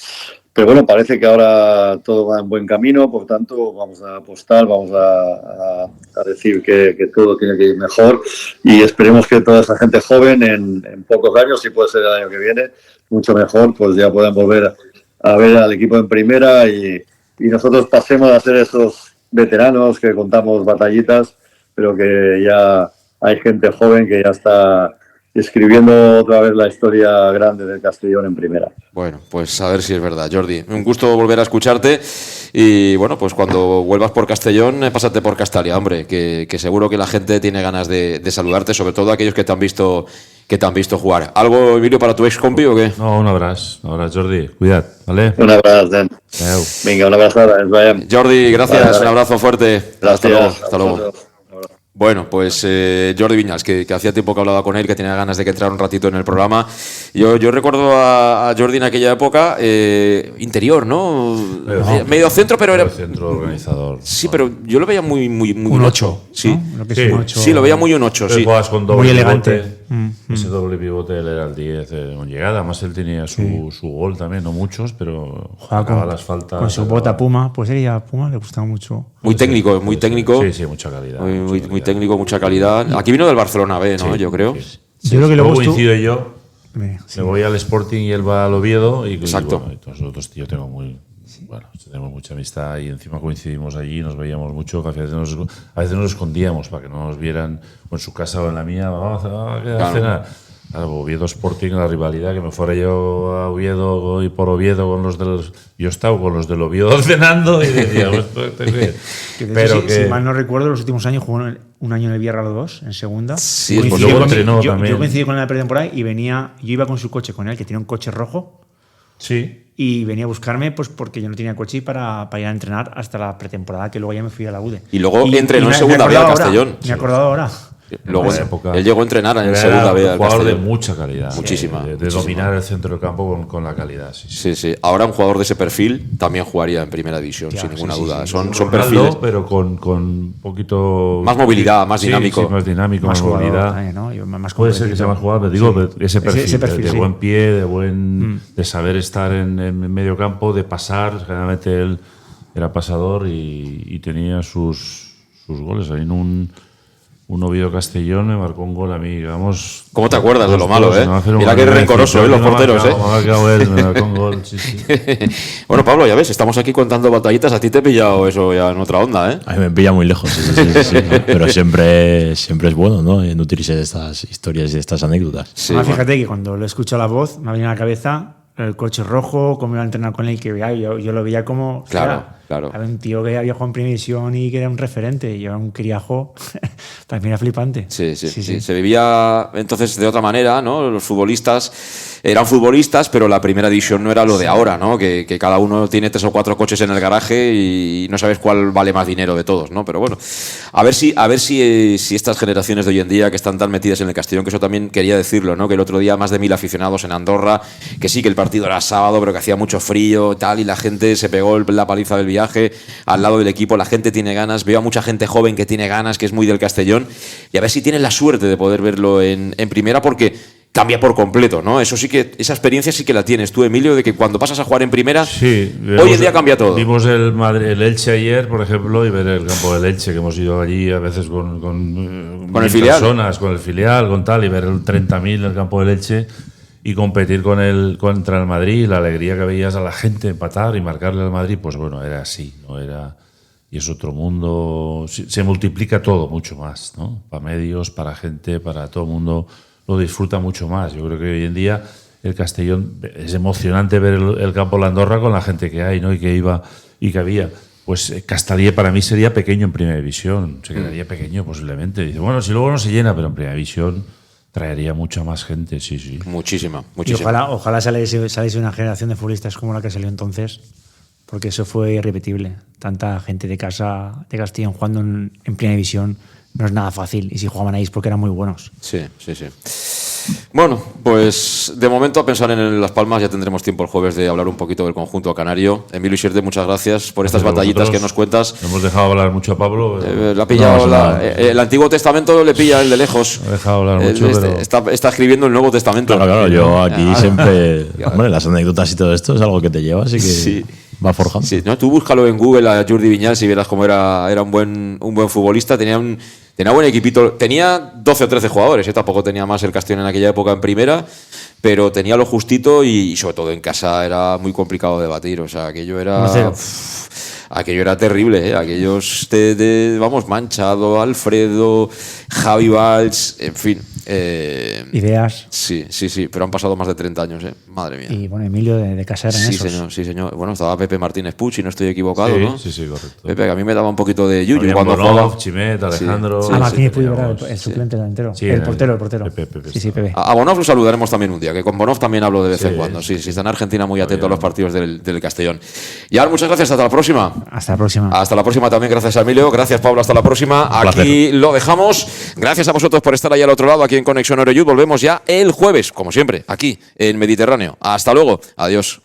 Pero bueno, parece que ahora todo va en buen camino, por tanto vamos a apostar, vamos a decir que todo tiene que ir mejor, y esperemos que toda esa gente joven en pocos años, si puede ser el año que viene, mucho mejor, pues ya puedan volver a ver al equipo en primera, y nosotros pasemos a ser esos veteranos que contamos batallitas, pero que ya hay gente joven que ya está escribiendo otra vez la historia grande del Castellón en primera. Bueno, pues a ver si es verdad, Jordi. Un gusto volver a escucharte, y bueno, pues cuando vuelvas por Castellón, pásate por Castalia, hombre, que seguro que la gente tiene ganas de saludarte, sobre todo aquellos que te han visto jugar. ¿Algo, Emilio, para tu ex compi o qué? No, un abrazo, Jordi. Cuidad, ¿vale? Un abrazo, Dan. Venga, un abrazo. Jordi, gracias, vale. Un abrazo fuerte. Gracias. Hasta luego. Bueno, pues Jordi Viñals, que hacía tiempo que hablaba con él, que tenía ganas de que entrara un ratito en el programa. Yo recuerdo a Jordi en aquella época, interior, ¿no? Medio centro, pero era... centro organizador. Sí, pero yo lo veía muy un 8. Sí. ¿No? Sí, lo veía muy un 8, sí. Con doble muy elegante. Ese doble pivote él era el 10 con llegada. Además él tenía su gol también, no muchos, pero jugaba las faltas. Con su bota Puma, pues ella Puma le gustaba mucho. Muy técnico, muy técnico. Sí, mucha calidad. Muy técnico, mucha calidad. Aquí vino del Barcelona B, ¿no? Yo creo. Sí. Yo creo que luego coincido yo. Me voy al Sporting y él va al Oviedo. Exacto. Y nosotros, tío, tenemos mucha amistad y encima coincidimos allí, nos veíamos mucho, que a veces nos escondíamos para que no nos vieran o en su casa o en la mía, vamos a cenar. Claro, Oviedo Sporting, la rivalidad, que me fuera yo a Oviedo y por Oviedo con los del... Yo estaba con los del Oviedo cenando y decía... Pero si mal no recuerdo, los últimos años jugó un año en el Villarreal 2, en segunda. Sí, yo coincidí con él en la pretemporada y yo iba con su coche, con él, que tenía un coche rojo. Sí. Y venía a buscarme pues porque yo no tenía coche para ir a entrenar hasta la pretemporada, que luego ya me fui a la UDE. Y luego entrenó en segunda B a Castellón. Me he acordado ahora. Luego él llegó a entrenar en segunda B. Un jugador de mucha calidad. Muchísima. De dominar el centro del campo con la calidad. Sí. Ahora un jugador de ese perfil también jugaría en primera división, sin ninguna duda. Son perfiles. Pero con un poquito. Más movilidad, más dinámico. Sí, más dinámico, más movilidad. También, ¿no? Puede ser que sea más jugador, pero digo, ese perfil de buen pie, de saber estar en medio campo, de pasar. Generalmente él era pasador y tenía sus goles. Ahí en un Oviedo Castellón me marcó un gol a mí, digamos. ¿Cómo te acuerdas de lo malo, Mira que rencoroso, los porteros, Me marcó un gol, sí. Bueno, Pablo, ya ves, estamos aquí contando batallitas, a ti te he pillado eso ya en otra onda, ¿eh? A mí me pilla muy lejos, sí. Pero siempre es bueno, ¿no? Nutrirse de estas historias y de estas anécdotas. Sí, fíjate que cuando lo escucho la voz, me ha venido a la cabeza el coche rojo, cómo iba a entrenar con él, que yo lo veía como... Claro. Era un tío que había jugado en primera división y que era un referente, y era un criajo, también era flipante. Sí. Se vivía entonces de otra manera, ¿no? Los futbolistas eran futbolistas, pero la primera división no era lo de ahora, ¿no? Que cada uno tiene 3 o 4 coches en el garaje y no sabes cuál vale más dinero de todos, ¿no? Pero bueno, a ver si estas generaciones de hoy en día que están tan metidas en el Castellón, que eso también quería decirlo, ¿no? Que el otro día más de 1000 aficionados en Andorra, que sí que el partido era sábado, pero que hacía mucho frío y tal, y la gente se pegó la paliza del viaje al lado del equipo. La gente tiene ganas, veo a mucha gente joven que tiene ganas, que es muy del Castellón, y a ver si tienen la suerte de poder verlo en primera, porque cambia por completo, ¿no? Eso sí que, esa experiencia sí que la tienes tú, Emilio, de que cuando pasas a jugar en primera, hoy en día cambia todo. Vimos el Elche ayer, por ejemplo, y ver el campo del Elche, que hemos ido allí a veces con el filial, personas, con el filial, con tal, y ver el 30.000 en el campo del Elche y competir contra el Madrid, la alegría que veías a la gente empatar y marcarle al Madrid, pues bueno, era así, no era... Y es otro mundo, se multiplica todo mucho más, ¿no? Para medios, para gente, para todo el mundo, lo disfruta mucho más. Yo creo que hoy en día el Castellón, es emocionante ver el campo de la Andorra con la gente que hay, ¿no? Y que iba y que había. Pues Castellé para mí sería pequeño en primera división, se quedaría pequeño posiblemente. Dice, bueno, si luego no se llena, pero en primera división traería mucha más gente, sí. Muchísima. Y ojalá saliese una generación de futbolistas como la que salió entonces, porque eso fue irrepetible. Tanta gente de Castellón jugando en primera división no es nada fácil, y si jugaban ahí es porque eran muy buenos. Sí. Bueno, pues de momento a pensar en Las Palmas, ya tendremos tiempo el jueves de hablar un poquito del conjunto canario. Emilio Isierte, muchas gracias por estas batallitas que nos cuentas. Hemos dejado hablar mucho a Pablo. Le ha pillado el Antiguo Testamento, le pilla el de lejos. He dejado hablar mucho, pero... está escribiendo el Nuevo Testamento. Claro, yo aquí siempre... Hombre, las anécdotas y todo esto es algo que te lleva, así que va forjando. Sí, ¿no? Tú búscalo en Google a Jordi Viñals y verás cómo era un buen futbolista. Tenía buen equipito. Tenía 12 o 13 jugadores. Tampoco tenía más el Castellón en aquella época en primera, pero tenía lo justito y sobre todo en casa era muy complicado de batir. O sea, aquello era terrible, ¿eh? Aquellos Manchado, Alfredo, Javi Valls, en fin. Ideas. Sí, pero han pasado más de 30 años, ¿eh? Madre mía. Y bueno, Emilio de casa era esos. Sí, señor. Bueno, estaba Pepe Martínez Puig, si no estoy equivocado, ¿no? Sí, correcto. Pepe, que a mí me daba un poquito de yuyu cuando jugaba. Chimet, Alejandro... Martínez Puig era el suplente delantero. El portero. Pepe. Sí, Pepe. A Bonov lo saludaremos también un día, que con Bonov también hablo de vez en cuando. Sí, está en Argentina muy atento a los partidos del Castellón. Y ahora, muchas gracias, hasta la próxima. Hasta la próxima. Hasta la próxima también, gracias a Emilio, gracias Pablo, hasta la próxima. Aquí lo dejamos. Gracias a vosotros por estar ahí al otro lado, aquí en Conexión Oreyud. Volvemos ya el jueves, como siempre, aquí en Mediterráneo. Hasta luego, adiós.